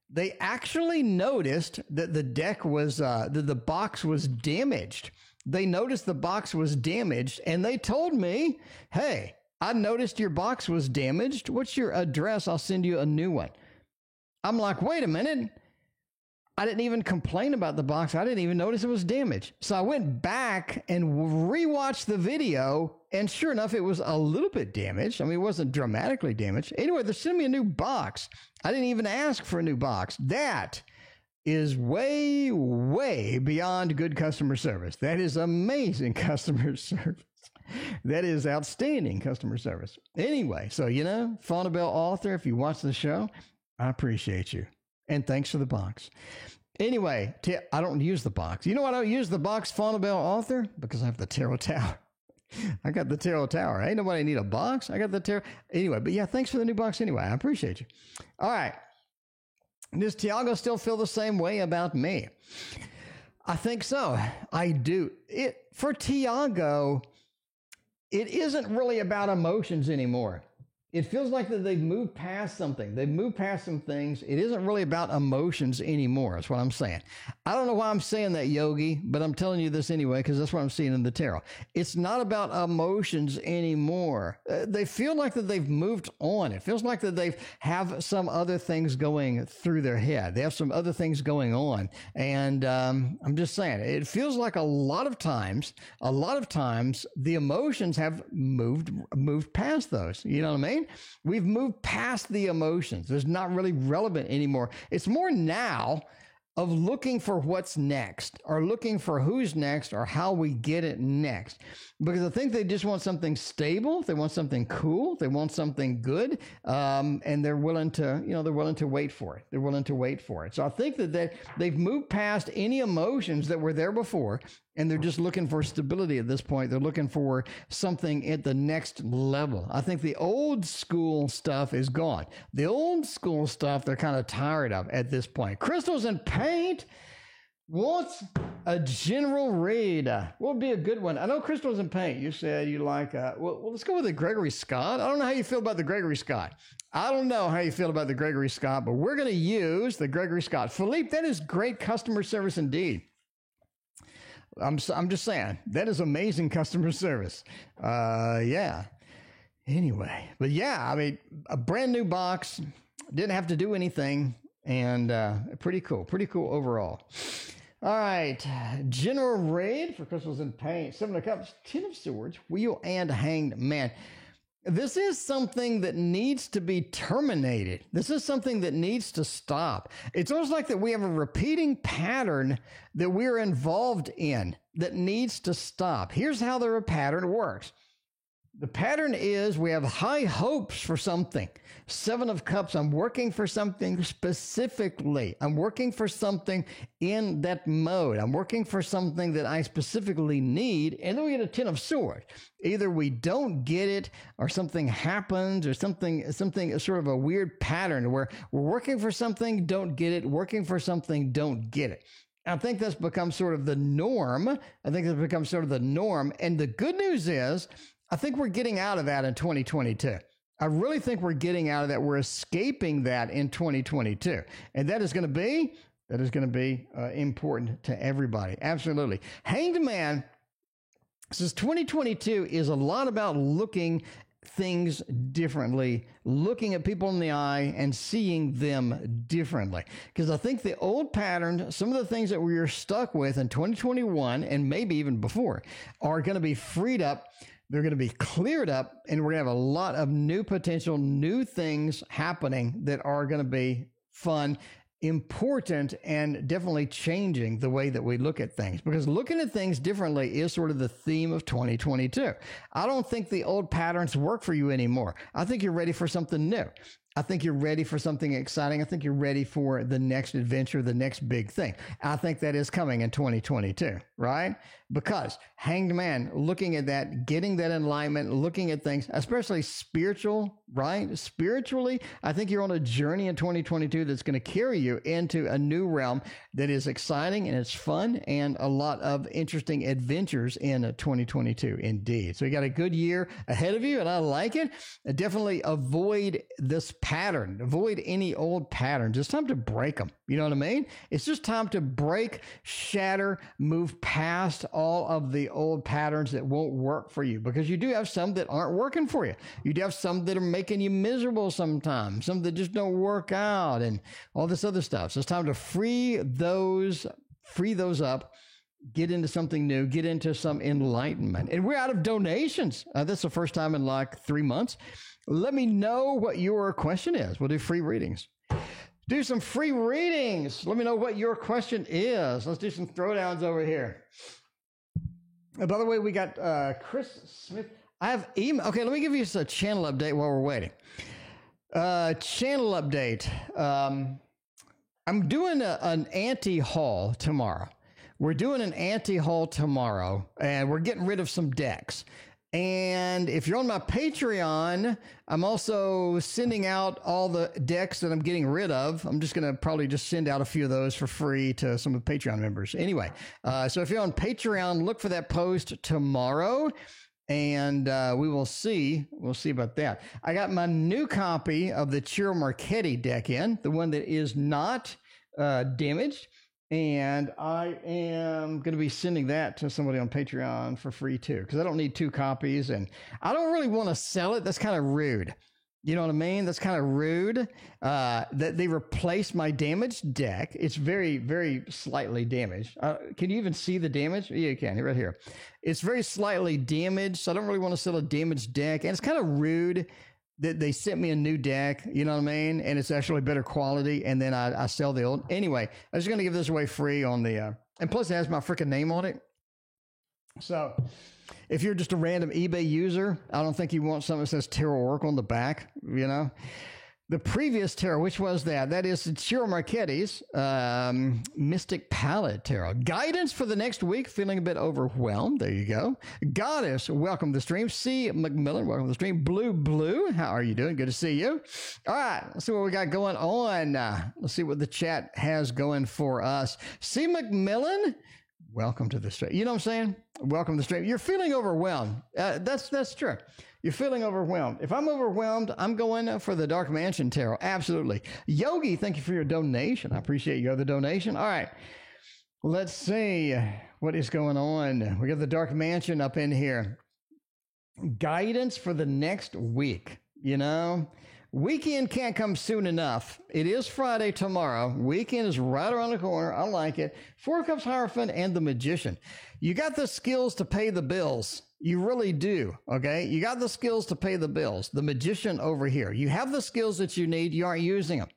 S1: they actually noticed that the deck was, that the box was damaged. They noticed the box was damaged, and they told me, hey, I noticed your box was damaged. What's your address? I'll send you a new one. I'm like, wait a minute. I didn't even complain about the box. I didn't even notice it was damaged. So I went back and rewatched the video, and sure enough, it was a little bit damaged. I mean, it wasn't dramatically damaged. Anyway, they're sending me a new box. I didn't even ask for a new box. That is way, way beyond good customer service. That is amazing customer service. That is outstanding customer service. Anyway, so, you know, Fauna Bell author, if you watch the show, I appreciate you. And thanks for the box. Anyway, I don't use the box. You know why I don't use the box, Fauna Bell author? Because I have the Tarot Tower. I got the Tarot Tower. Ain't nobody need a box. I got the Tarot. Anyway, but yeah, thanks for the new box anyway. I appreciate you. All right. Does Tiago still feel the same way about me? I think so. I do. For Tiago, it isn't really about emotions anymore. It feels like that they've moved past something. They've moved past some things. It isn't really about emotions anymore. That's what I'm saying. I don't know why I'm saying that, Yogi, but I'm telling you this anyway because that's what I'm seeing in the tarot. It's not about emotions anymore. They feel like that they've moved on. It feels like that they have some other things going through their head. They have some other things going on. And I'm just saying, it feels like a lot of times, the emotions have moved past those. You know what I mean? We've moved past the emotions. It's not really relevant anymore. It's more now of looking for what's next or looking for who's next or how we get it next. Because I think they just want something stable. They want something cool. They want something good. And they're willing to, they're willing to wait for it. They're willing to wait for it. So I think that they've moved past any emotions that were there before. And they're just looking for stability at this point. They're looking for something at the next level. I think the old school stuff is gone. The old school stuff they're kind of tired of at this point. Crystals and Paint wants a general read. What would be a good one? I know Crystals and Paint, you said you like, well, let's go with the Gregory Scott. I don't know how you feel about the Gregory Scott. I don't know how you feel about the Gregory Scott, but we're going to use the Gregory Scott. Philippe, that is great customer service indeed. I'm just saying, that is amazing customer service. Yeah. Anyway, but yeah, I mean, a brand new box, didn't have to do anything, and pretty cool overall. All right, general raid for Crystals and Paint, 7 of Cups, 10 of Swords, Wheel, and Hanged Man. This is something that needs to be terminated. This is something that needs to stop. It's almost like that we have a repeating pattern that we're involved in that needs to stop. Here's how the pattern works. The pattern is we have high hopes for something. 7 of Cups, I'm working for something specifically. I'm working for something in that mode. I'm working for something that I specifically need. And then we get a 10 of Swords. Either we don't get it or something happens or something sort of a weird pattern where we're working for something, don't get it, working for something, don't get it. I think that's become sort of the norm. And the good news is, I think we're getting out of that in 2022. I really think we're getting out of that. We're escaping that in 2022. And that is going to be important to everybody. Absolutely. Hanged Man says 2022 is a lot about looking things differently, looking at people in the eye and seeing them differently. Because I think the old pattern, some of the things that we were stuck with in 2021 and maybe even before are going to be freed up. They're going to be cleared up, and we're going to have a lot of new potential, new things happening that are going to be fun, important, and definitely changing the way that we look at things. Because looking at things differently is sort of the theme of 2022. I don't think the old patterns work for you anymore. I think you're ready for something new. I think you're ready for something exciting. I think you're ready for the next adventure, the next big thing. I think that is coming in 2022, right? Because Hanged Man, looking at that, getting that enlightenment, looking at things, especially spiritual, right? Spiritually, I think you're on a journey in 2022 that's going to carry you into a new realm that is exciting and it's fun and a lot of interesting adventures in 2022 indeed. So you got a good year ahead of you and I like it. Definitely avoid this pattern, avoid any old patterns. It's time to break them. You know what I mean? It's just time to break, shatter, move past all of the old patterns that won't work for you, because you do have some that aren't working for you. You do have some that are making you miserable sometimes, some that just don't work out and all this other stuff. So it's time to free those up, get into something new, get into some enlightenment. And we're out of donations. This is the first time in like 3 months. Let me know what your question is. We'll do free readings. Do some free readings. Let me know what your question is. Let's do some throwdowns over here. By the way, we got Chris Smith. I have email. Okay, let me give you a channel update while we're waiting. Channel update. I'm doing an anti-haul tomorrow. We're doing an anti-haul tomorrow, and we're getting rid of some decks. And if you're on my Patreon, I'm also sending out all the decks that I'm getting rid of. I'm just going to probably just send out a few of those for free to some of the Patreon members. Anyway, so if you're on Patreon, look for that post tomorrow. And we will see. We'll see about that. I got my new copy of the Ciro Marchetti deck in, the one that is not damaged. And I am going to be sending that to somebody on Patreon for free too, because I don't need 2 copies and I don't really want to sell it. That's kind of rude. You know what I mean? That's kind of rude that they replaced my damaged deck. It's very, very slightly damaged. Can you even see the damage? Yeah, you can. Right here. It's very slightly damaged, so I don't really want to sell a damaged deck. And it's kind of rude They sent me a new deck, you know what I mean? And it's actually better quality. And then I sell the old. Anyway, I'm just going to give this away free on the, and plus it has my freaking name on it. So if you're just a random eBay user, I don't think you want something that says Tarot Oracle on the back, you know? The previous tarot, which was that? That is Ciro Marchetti's Mystic Palette Tarot. Guidance for the next week, feeling a bit overwhelmed. There you go. Goddess, welcome to the stream. C. McMillan, welcome to the stream. Blue, how are you doing? Good to see you. All right, let's see what we got going on. Let's see what the chat has going for us. C. McMillan, welcome to the stream. You know what I'm saying? Welcome to the stream. You're feeling overwhelmed. That's true. You're feeling overwhelmed. If I'm overwhelmed, I'm going for the Dark Mansion Tarot. Absolutely. Yogi, thank you for your donation. I appreciate your other donation. All right. Let's see what is going on. We got the Dark Mansion up in here. Guidance for the next week. You know, weekend can't come soon enough. It is Friday tomorrow. Weekend is right around the corner. I like it. Four of Cups Hierophant and the Magician. You got the skills to pay the bills. You really do, okay? You got the skills to pay the bills. The Magician over here. You have the skills that you need. You aren't using them.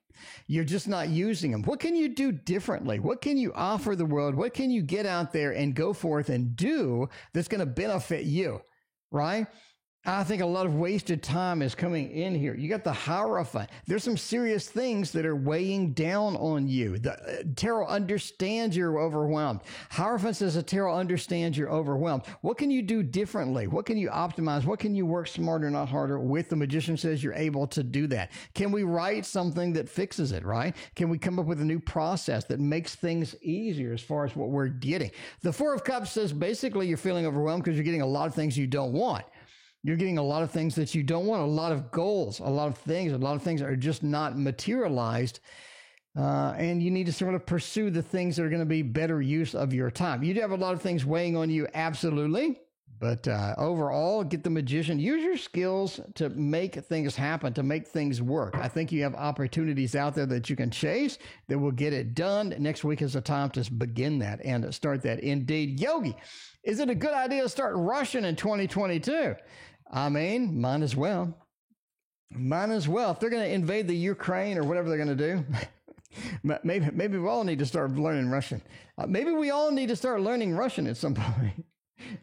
S1: You're just not using them. What can you do differently? What can you offer the world? What can you get out there and go forth and do that's going to benefit you, right? I think a lot of wasted time is coming in here. You got the Hierophant. There's some serious things that are weighing down on you. The tarot understands you're overwhelmed. Hierophant says the tarot understands you're overwhelmed. What can you do differently? What can you optimize? What can you work smarter, not harder with? The Magician says you're able to do that. Can we write something that fixes it, right? Can we come up with a new process that makes things easier as far as what we're getting? The Four of Cups says basically you're feeling overwhelmed because you're getting a lot of things you don't want. You're getting a lot of things that you don't want, a lot of goals, a lot of things are just not materialized. And you need to sort of pursue the things that are going to be better use of your time. You do have a lot of things weighing on you, absolutely. But overall, get the Magician. Use your skills to make things happen, to make things work. I think you have opportunities out there that you can chase that will get it done. Next week is the time to begin that and start that. Indeed. Yogi, is it a good idea to start Russian in 2022? I mean, might as well. Might as well. If they're going to invade the Ukraine or whatever they're going to do, maybe we all need to start learning Russian. Maybe we all need to start learning Russian at some point.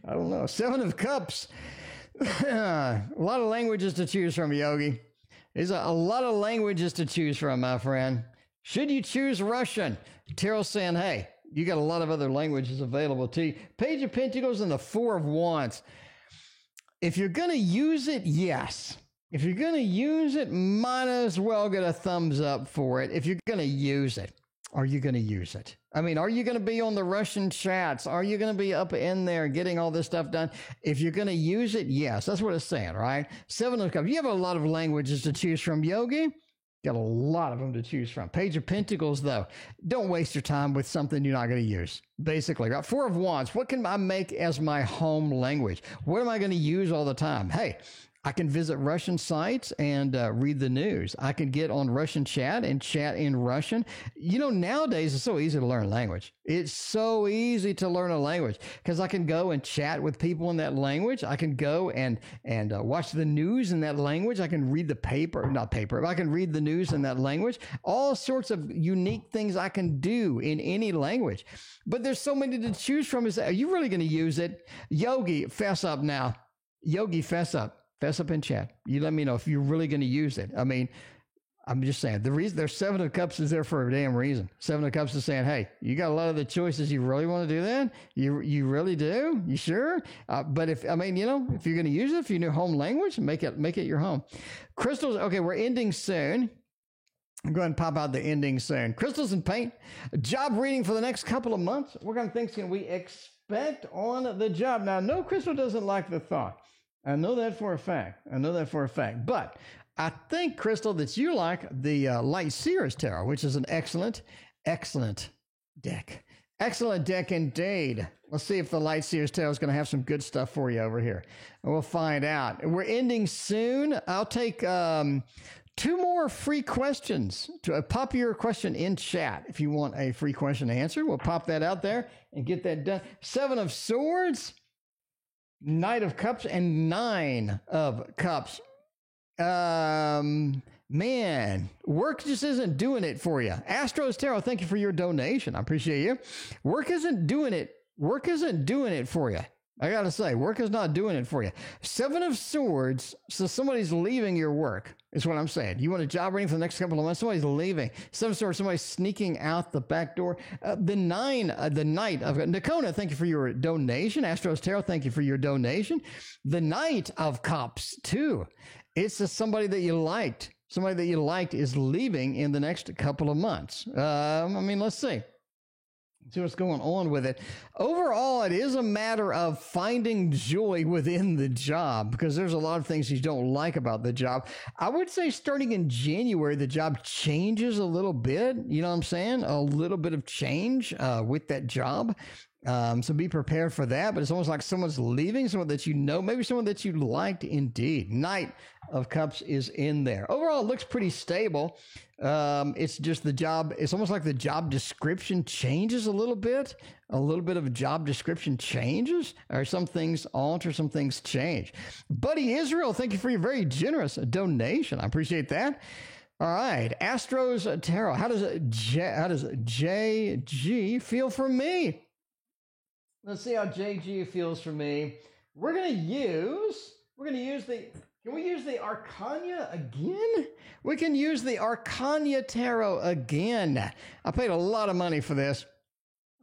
S1: I don't know. Seven of Cups. A lot of languages to choose from, Yogi. There's a lot of languages to choose from, my friend. Should you choose Russian? Tarot saying, hey, you got a lot of other languages available to you. Page of Pentacles and the Four of Wands. If you're going to use it, yes. If you're going to use it, might as well get a thumbs up for it. If you're going to use it, are you going to use it? I mean, are you going to be on the Russian chats? Are you going to be up in there getting all this stuff done? If you're going to use it, yes. That's what it's saying, right? Seven of Cups. You have a lot of languages to choose from, Yogi. Got a lot of them to choose from. Page of Pentacles, though. Don't waste your time with something you're not going to use. Basically, right? Four of Wands. What can I make as my home language? What am I going to use all the time? Hey, I can visit Russian sites and read the news. I can get on Russian chat and chat in Russian. You know, nowadays it's so easy to learn a language. It's so easy to learn a language because I can go and chat with people in that language. I can go and watch the news in that language. I can read the paper, not paper. I can read the news in that language. All sorts of unique things I can do in any language. But there's so many to choose from. Are you really going to use it? Yogi, fess up now. Yogi, fess up. Fess up in chat. You let me know if you're really going to use it. I mean, I'm just saying, the reason there's Seven of Cups is there for a damn reason. Seven of Cups is saying, hey, you got a lot of the choices. You really want to do that? You really do? You sure? But if you're going to use it, if you know home language, make it your home. Crystals, okay, we're ending soon. I'm going to pop out the ending soon. Crystals and paint. Job reading for the next couple of months. What kind of things can we expect on the job? Now, no crystal doesn't like the thought. I know that for a fact. But I think, Crystal, that you like the Light Seers Tarot, which is an excellent deck. Excellent deck indeed. Let's see if the Light Seers Tarot is going to have some good stuff for you over here. And we'll find out. We're ending soon. I'll take 2 more free questions. Pop your question in chat if you want a free question answered. We'll pop that out there and get that done. 7 of Swords. Knight of Cups and 9 of Cups. Man, work just isn't doing it for you. Astros Tarot, thank you for your donation. I appreciate you. Work isn't doing it. Work isn't doing it for you. I got to say, work is not doing it for you. Seven of Swords, so somebody's leaving your work, is what I'm saying. You want a job reading for the next couple of months, somebody's leaving. Seven of Swords, somebody's sneaking out the back door. The Knight of Nakona, thank you for your donation. Astros Tarot, thank you for your donation. The Knight of Cups, too. It's just somebody that you liked. Somebody that you liked is leaving in the next couple of months. Let's see. See what's going on with it. Overall, it is a matter of finding joy within the job because there's a lot of things you don't like about the job. I would say starting in January, the job changes a little bit. You know what I'm saying? A little bit of change with that job. So be prepared for that. But it's almost like someone's leaving, someone that you know, maybe someone that you liked indeed. Knight of Cups is in there. Overall, it looks pretty stable. It's just the job. It's almost like the job description changes a little bit. A little bit of a job description changes, or some things alter, some things change. Buddy Israel, thank you for your very generous donation. I appreciate that. All right, Astros Tarot. How does JG feel for me? Let's see how JG feels for me. We're gonna use the. Can we use the Arcana again? We can use the Arcana Tarot again. I paid a lot of money for this.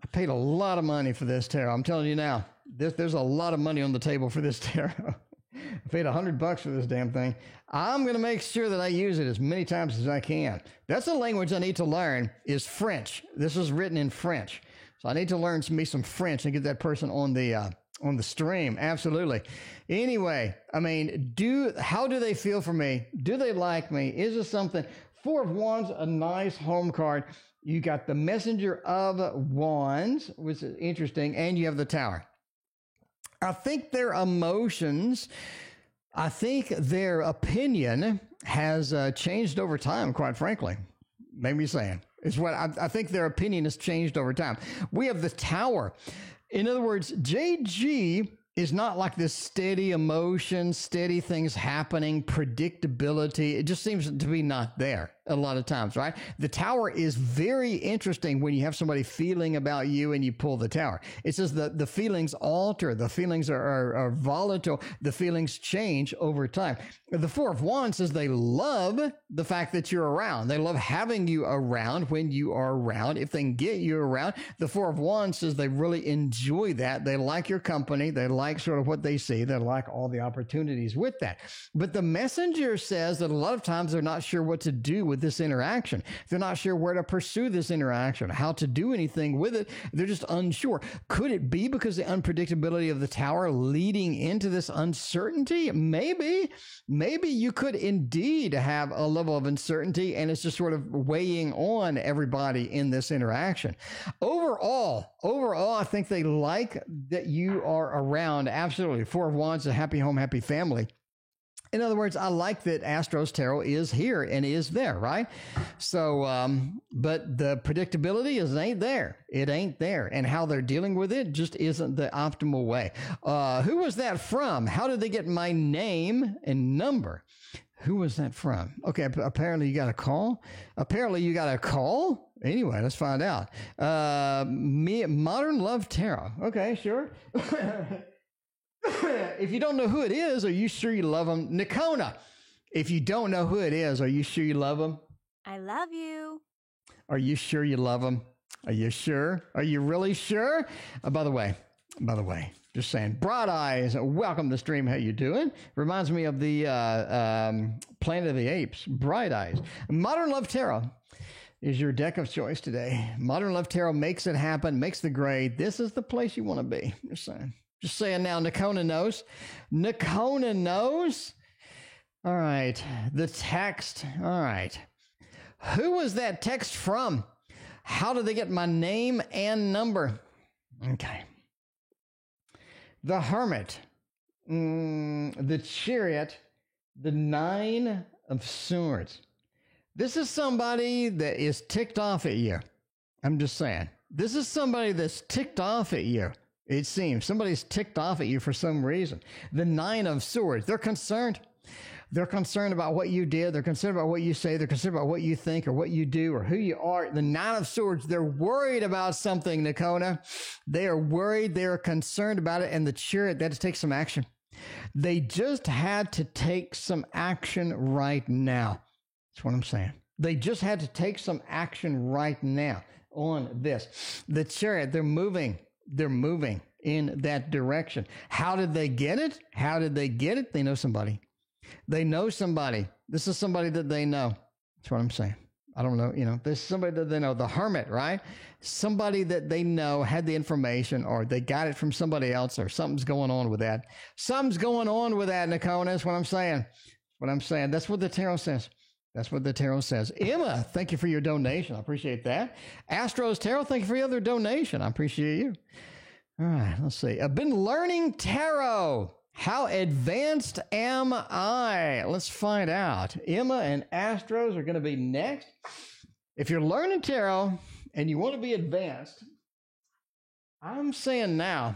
S1: I paid a lot of money for this tarot. I'm telling you now, there's a lot of money on the table for this tarot. I paid $100 for this damn thing. I'm going to make sure that I use it as many times as I can. That's a language I need to learn is French. This is written in French. So I need to learn some French and get that person on the stream. Absolutely. Anyway, how do they feel for me? Do they like me? Is this something? Four of Wands, a nice home card. You got the Messenger of Wands, which is interesting, and you have the Tower. I think their emotions, I think their opinion has changed over time, quite frankly. Maybe saying. Is what I think their opinion has changed over time. We have the Tower. In other words, JG is not like this steady emotion, steady things happening, predictability. It just seems to be not there a lot of times, right? The Tower is very interesting when you have somebody feeling about you and you pull the Tower. It says the feelings alter, the feelings are volatile, the feelings change over time. The Four of Wands says they love the fact that you're around. They love having you around when you are around. If they can get you around, the Four of Wands says they really enjoy that. They like your company. They like sort of what they see. They like all the opportunities with that. But the Messenger says that a lot of times they're not sure what to do with this interaction. They're not sure where to pursue this interaction, how to do anything with it. They're just unsure. Could it be because the unpredictability of the Tower leading into this uncertainty? Maybe you could indeed have a level of uncertainty and it's just sort of weighing on everybody in this interaction. Overall, I think they like that you are around. Absolutely. Four of Wands, a happy home, happy family. In other words, I like that Astros Tarot is here and is there, right? So, but the predictability ain't there. It ain't there. And how they're dealing with it just isn't the optimal way. Who was that from? How did they get my name and number? Who was that from? Okay, apparently you got a call. Anyway, let's find out. Modern Love Tarot. Okay, sure. If you don't know who it is, are you sure you love them? Nakona, if you don't know who it is, are you sure you love them?
S2: I love you.
S1: Are you sure you love them? Are you sure? Are you really sure? By the way, just saying. Broad Eyes, welcome to the stream. How you doing? Reminds me of the Planet of the Apes. Bright Eyes. Modern Love Tarot is your deck of choice today. Modern Love Tarot makes it happen, makes the grade. This is the place you want to be. Just saying. Just saying now, Nakona knows. Nakona knows. All right. The text. All right. Who was that text from? How did they get my name and number? Okay. The Hermit. The Chariot. The Nine of Swords. This is somebody that is ticked off at you. I'm just saying. This is somebody that's ticked off at you. It seems somebody's ticked off at you for some reason. The Nine of Swords. They're concerned. They're concerned about what you did. They're concerned about what you say. They're concerned about what you think or what you do or who you are. The Nine of Swords, they're worried about something, Nakona. They are worried. They are concerned about it. And the Chariot, they had to take some action. They just had to take some action right now. That's what I'm saying. They just had to take some action right now on this. The Chariot, they're moving. They're moving in that direction. How did they get it? How did they get it? They know somebody. They know somebody. This is somebody that they know. That's what I'm saying. I don't know. This is somebody that they know. The Hermit, right? Somebody that they know had the information, or they got it from somebody else, or something's going on with that. Something's going on with that, Nakona. That's what I'm saying. That's what the tarot says. That's what the tarot says. Emma, thank you for your donation. I appreciate that. Astros Tarot, thank you for your other donation. I appreciate you. All right, let's see. I've been learning tarot. How advanced am I? Let's find out. Emma and Astros are going to be next. If you're learning tarot and you want to be advanced, I'm saying now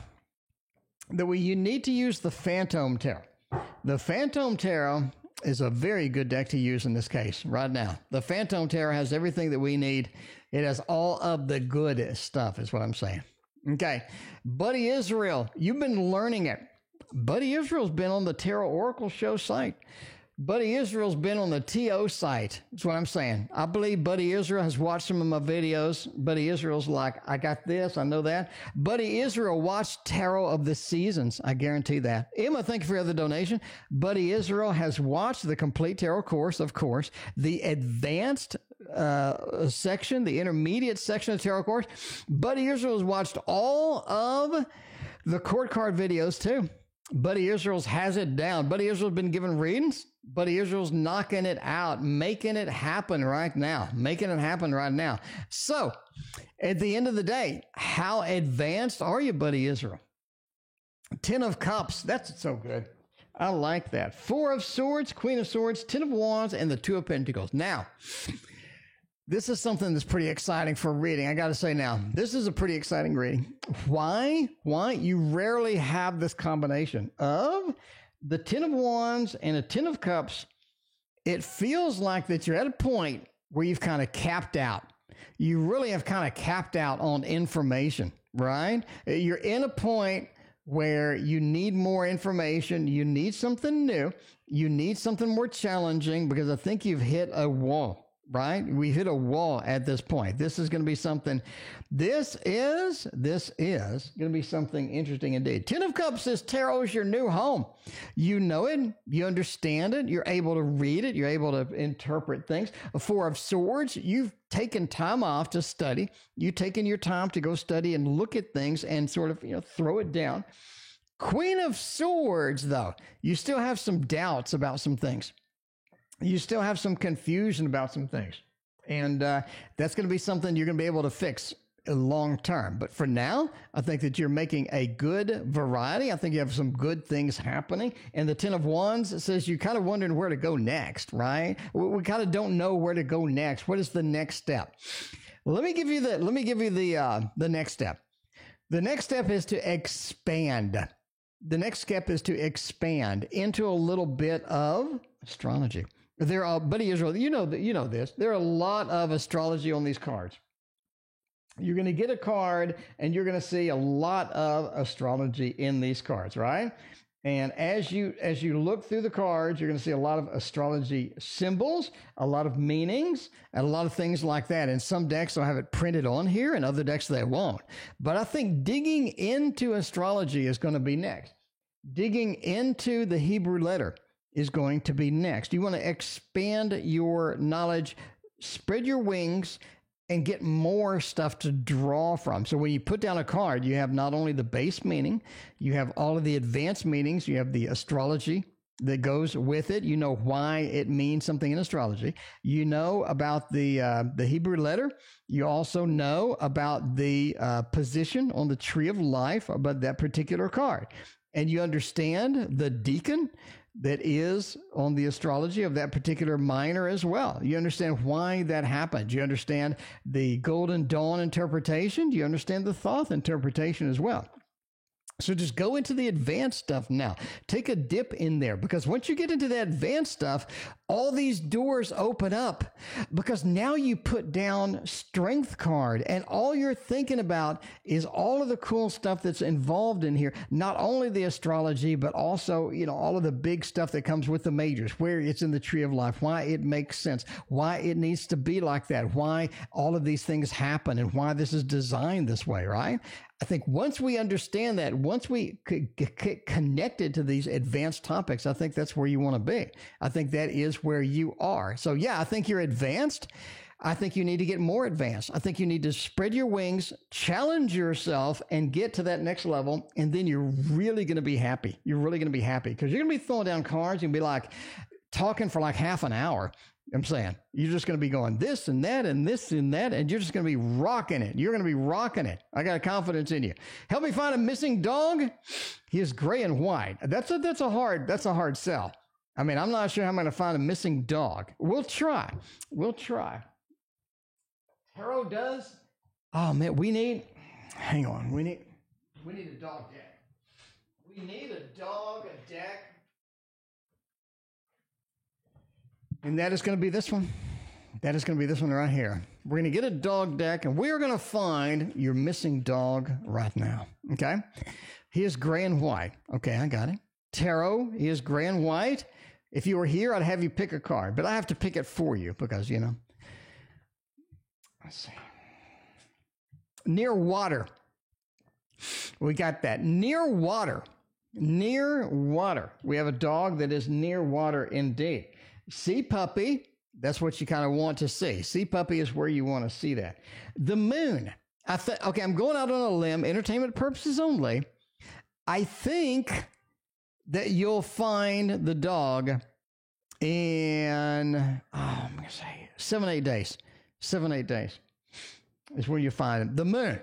S1: that you need to use the Phantom Tarot. The Phantom Tarot is a very good deck to use in this case right now. The Phantom Tarot has everything that we need. It has all of the good stuff, is what I'm saying. Okay. Buddy Israel, you've been learning it. Buddy Israel's been on the Tarot Oracle Show site. Buddy Israel's been on the TO site. That's what I'm saying. I believe Buddy Israel has watched some of my videos. Buddy Israel's like, I got this, I know that. Buddy Israel watched Tarot of the Seasons. I guarantee that. Emma, thank you for your other donation. Buddy Israel has watched the complete tarot course, of course, the advanced section, the intermediate section of the tarot course. Buddy Israel has watched all of the court card videos too. Buddy Israel's has it down. Buddy Israel's been given readings. Buddy Israel's knocking it out, making it happen right now. So, at the end of the day, how advanced are you, Buddy Israel? 10 of Cups, that's so good. I like that. 4 of Swords, Queen of Swords, 10 of Wands, and the 2 of Pentacles. Now, this is something that's pretty exciting for reading. I got to say now, this is a pretty exciting reading. Why? You rarely have this combination of the 10 of Wands and a 10 of Cups. It feels like that you're at a point where you've kind of capped out. You really have kind of capped out on information, right? You're in a point where you need more information. You need something new. You need something more challenging, because I think you've hit a wall. Right? We hit a wall at this point. This is going to be something. This is going to be something interesting indeed. 10 of Cups says tarot is your new home. You know it. You understand it. You're able to read it. You're able to interpret things. 4 of Swords, you've taken time off to study. You've taken your time to go study and look at things and sort of, throw it down. Queen of Swords, though, you still have some doubts about some things. You still have some confusion about some things. And that's going to be something you're going to be able to fix long term. But for now, I think that you're making a good variety. I think you have some good things happening. And the 10 of Wands says you're kind of wondering where to go next, right? We kind of don't know where to go next. What is the next step? Let me give you the next step. The next step is to expand. The next step is to expand into a little bit of astrology. There are, Buddy Israel, you know this. There are a lot of astrology on these cards. You're going to get a card and you're going to see a lot of astrology in these cards, right? And as you look through the cards, you're going to see a lot of astrology symbols, a lot of meanings, and a lot of things like that. And some decks will have it printed on here, and other decks they won't. But I think digging into astrology is going to be next. Digging into the Hebrew letter is going to be next. You want to expand your knowledge, spread your wings, and get more stuff to draw from. So when you put down a card, you have not only the base meaning, you have all of the advanced meanings, you have the astrology that goes with it. You know why it means something in astrology. You know about the Hebrew letter. You also know about the position on the tree of life about that particular card. And you understand the deacon that is on the astrology of that particular minor as well. You understand why that happened. You understand the Golden Dawn interpretation. You understand the Thoth interpretation as well. So just go into the advanced stuff now. Take a dip in there, because once you get into that advanced stuff, all these doors open up, because now you put down strength card and all you're thinking about is all of the cool stuff that's involved in here. Not only the astrology, but also, all of the big stuff that comes with the majors, where it's in the tree of life, why it makes sense, why it needs to be like that, why all of these things happen, and why this is designed this way, right? I think once we understand that, once we get connected to these advanced topics, I think that's where you want to be. I think that is where you are. So yeah, I think you're advanced. I think you need to get more advanced. I think you need to spread your wings, challenge yourself, and get to that next level. And then you're really going to be happy. You're really going to be happy, because you're going to be throwing down cards and be like talking for like half an hour. I'm saying you're just going to be going this and that and this and that, and you're just going to be rocking it. You're going to be rocking it. I got confidence in you. Help me find a missing dog. He is gray and white. That's a hard sell. I mean, I'm not sure how I'm going to find a missing dog. We'll try. Tarot does. Oh man, hang on. We need a dog deck. We need a dog deck. And that is going to be this one. That is going to be this one right here. We're going to get a dog deck, and we're going to find your missing dog right now. Okay? He is gray and white. Okay, I got it. Tarot, he is gray and white. If you were here, I'd have you pick a card, but I have to pick it for you because, Let's see. Near water. We got that. Near water. Near water. We have a dog that is near water indeed. Sea puppy, that's what you kind of want to see. Sea puppy is where you want to see that. The moon. Okay, I'm going out on a limb, entertainment purposes only. I think that you'll find the dog in, I'm going to say 7-8 days. 7-8 days is where you find it. The moon.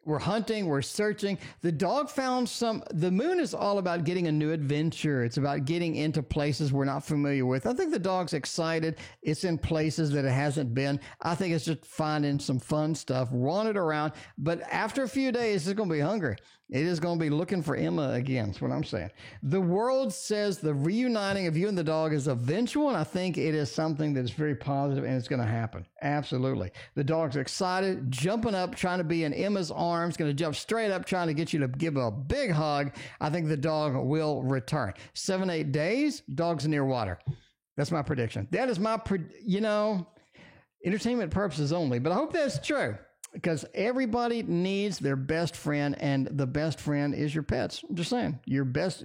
S1: We're hunting, we're searching. The dog found the moon is all about getting a new adventure. It's about getting into places we're not familiar with. I think the dog's excited. It's in places that it hasn't been. I think it's just finding some fun stuff, wandering around. But after a few days, it's going to be hungry. It is going to be looking for Emma again. That's what I'm saying. The world says the reuniting of you and the dog is eventual, and I think it is something that is very positive, and it's going to happen. Absolutely. The dog's excited, jumping up, trying to be in Emma's arms, going to jump straight up, trying to get you to give a big hug. I think the dog will return. 7-8 days, dog's near water. That's my prediction. That is my, entertainment purposes only, but I hope that's true. Because everybody needs their best friend, and the best friend is your pets. I'm just saying, your best.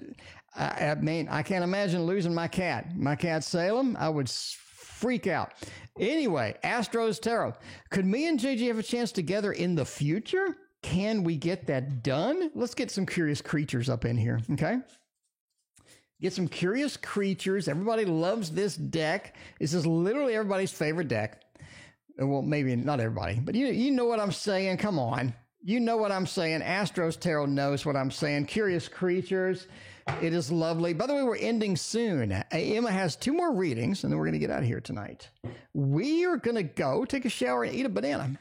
S1: I mean, I can't imagine losing my cat. My cat, Salem, I would freak out. Anyway, Astros Tarot. Could me and JG have a chance together in the future? Can we get that done? Let's get some curious creatures up in here, okay? Get some curious creatures. Everybody loves this deck. This is literally everybody's favorite deck. Well, maybe not everybody, but you know what I'm saying. Come on. You know what I'm saying. Astros Tarot knows what I'm saying. Curious creatures. It is lovely. By the way, we're ending soon. Emma has 2 more readings, and then we're going to get out of here tonight. We are going to go take a shower and eat a banana.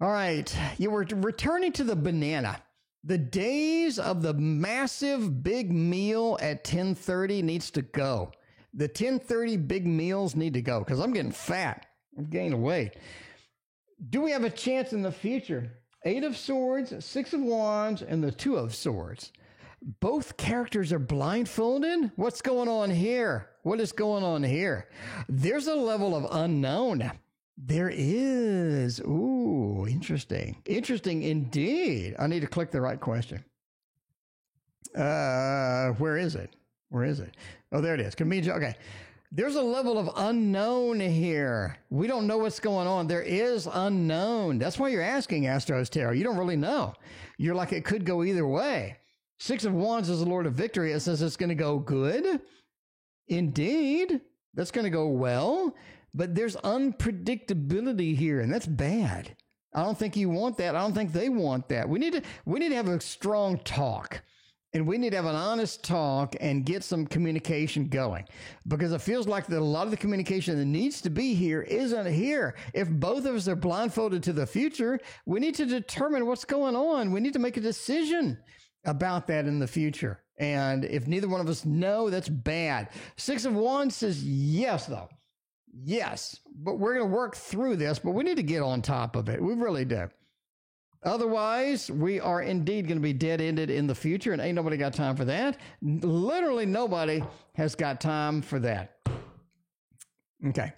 S1: All right. You were returning to the banana. The days of the massive big meal at 10:30 needs to go. The 10:30 big meals need to go because I'm getting fat. I'm gaining weight. Do we have a chance in the future? 8 of Swords, 6 of Wands, and the 2 of Swords. Both characters are blindfolded? What's going on here? What is going on here? There's a level of unknown. There is. Ooh, interesting. Interesting indeed. I need to click the right question. Where is it? Where is it? Oh, there it is. Okay. There's a level of unknown here. We don't know what's going on. There is unknown. That's why you're asking, Astros Tarot. You don't really know. You're like, it could go either way. 6 of Wands is the Lord of Victory. It says it's going to go good. Indeed. That's going to go well. But there's unpredictability here, and that's bad. I don't think you want that. I don't think they want that. We need to have a strong talk. And we need to have an honest talk and get some communication going, because it feels like that a lot of the communication that needs to be here isn't here. If both of us are blindfolded to the future, we need to determine what's going on. We need to make a decision. about that in the future. And if neither one of us know, that's bad. Six of Wands says yes, though. Yes, but we're going to work through this, but we need to get on top of it. We really do. Otherwise, we are indeed going to be dead-ended in the future, and ain't nobody got time for that. Literally nobody has got time for that. Okay.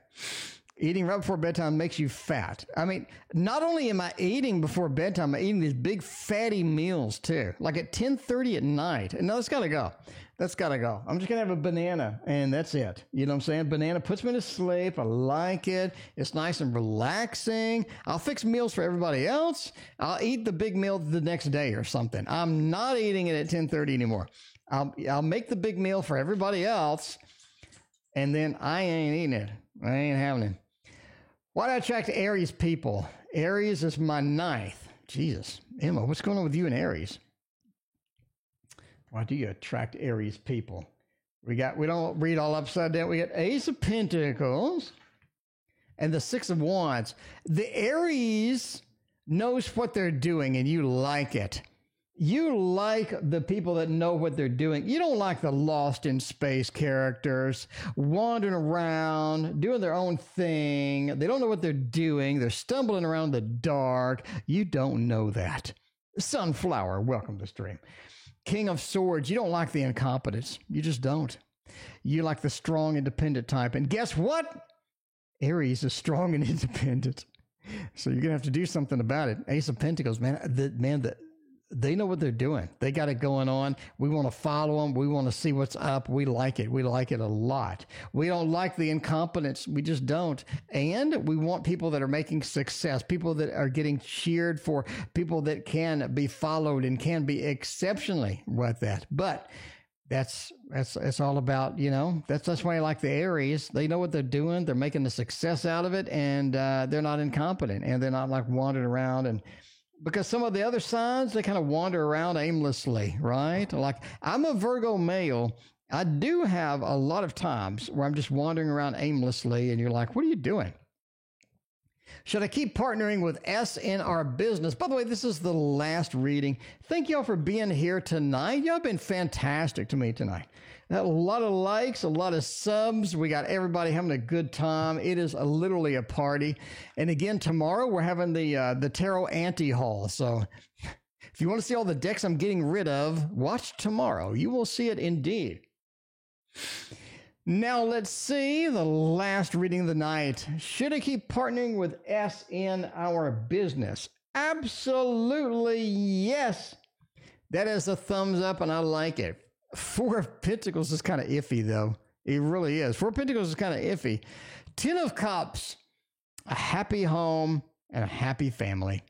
S1: Eating right before bedtime makes you fat. I mean, not only am I eating before bedtime, I'm eating these big fatty meals too, like at 10:30 at night. And no, that's got to go. That's got to go. I'm just going to have a banana and that's it. You know what I'm saying? Banana puts me to sleep. I like it. It's nice and relaxing. I'll fix meals for everybody else. I'll eat the big meal the next day or something. I'm not eating it at 10:30 anymore. I'll make the big meal for everybody else and then I ain't eating it. I ain't having it. Why do I attract Aries people? Aries is my ninth. Jesus. Emma, what's going on with you and Aries? Why do you attract Aries people? We don't read all upside down. We got Ace of Pentacles and the Six of Wands. The Aries knows what they're doing and you like it. You like the people that know what they're doing. You don't like the lost in space characters wandering around, doing their own thing. They don't know what they're doing. They're stumbling around the dark. You don't know that. Sunflower, welcome to stream. King of Swords, you don't like the incompetence. You just don't. You like the strong, independent type. And guess what? Aries is strong and independent. So you're going to have to do something about it. Ace of Pentacles, they know what they're doing. They got it going on. We want to follow them. We want to see what's up. We like it. We like it a lot. We don't like the incompetence. We just don't. And we want people that are making success, people that are getting cheered for, people that can be followed and can be exceptionally with that. But that's all about, you know, that's why I like the Aries. They know what they're doing. They're making a success out of it, and they're not incompetent, and they're not like wandering around. And because some of the other signs, they kind of wander around aimlessly, right? Like, I'm a Virgo male. I do have a lot of times where I'm just wandering around aimlessly, and you're like, what are you doing? Should I keep partnering with S in our business? By the way, this is the last reading. Thank y'all for being here tonight. Y'all been fantastic to me tonight. A lot of likes, a lot of subs. We got everybody having a good time. It is literally a party. And again, tomorrow we're having the Tarot Anti-Haul. So if you want to see all the decks I'm getting rid of, watch tomorrow. You will see it indeed. Now let's see the last reading of the night. Should I keep partnering with S in our business? Absolutely yes. That is a thumbs up and I like it. Four of Pentacles is kind of iffy though. It really is. Four of Pentacles is kind of iffy. 10 of Cups, a happy home and a happy family.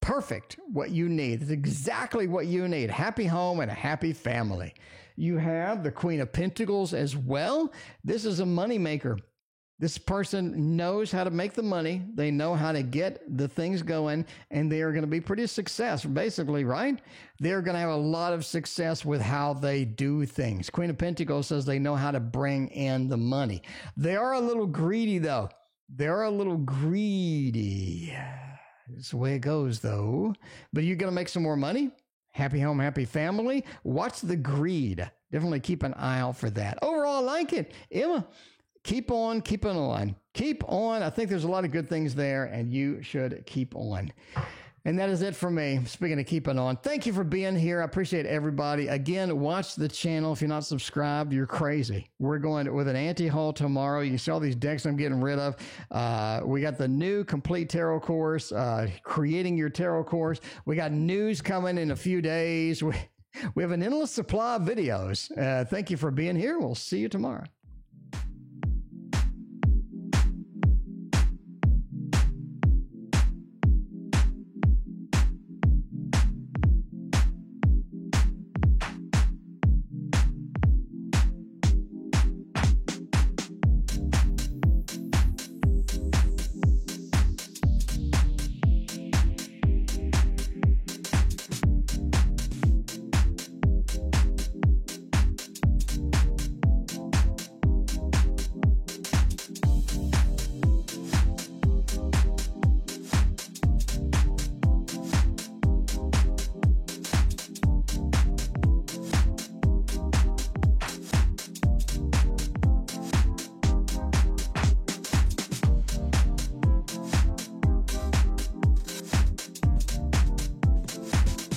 S1: Perfect. What you need. It's exactly what you need. Happy home and a happy family. You have the Queen of Pentacles as well. This is a moneymaker. This person knows how to make the money. They know how to get the things going, and they are going to be pretty successful, basically, right? They're going to have a lot of success with how they do things. Queen of Pentacles says they know how to bring in the money. They are a little greedy, though. They're a little greedy. That's the way it goes, though. But you're going to make some more money. Happy home, happy family. Watch the greed. Definitely keep an eye out for that. Overall, I like it. Emma, keep on keeping on. Keep on. I think there's a lot of good things there, and you should keep on. And that is it for me. Speaking of keeping on, thank you for being here. I appreciate everybody. Again, watch the channel. If you're not subscribed, you're crazy. We're going with an anti-haul tomorrow. You can see all these decks I'm getting rid of. We got the new complete tarot course, creating your tarot course. We got news coming in a few days. We have an endless supply of videos. Thank you for being here. We'll see you tomorrow.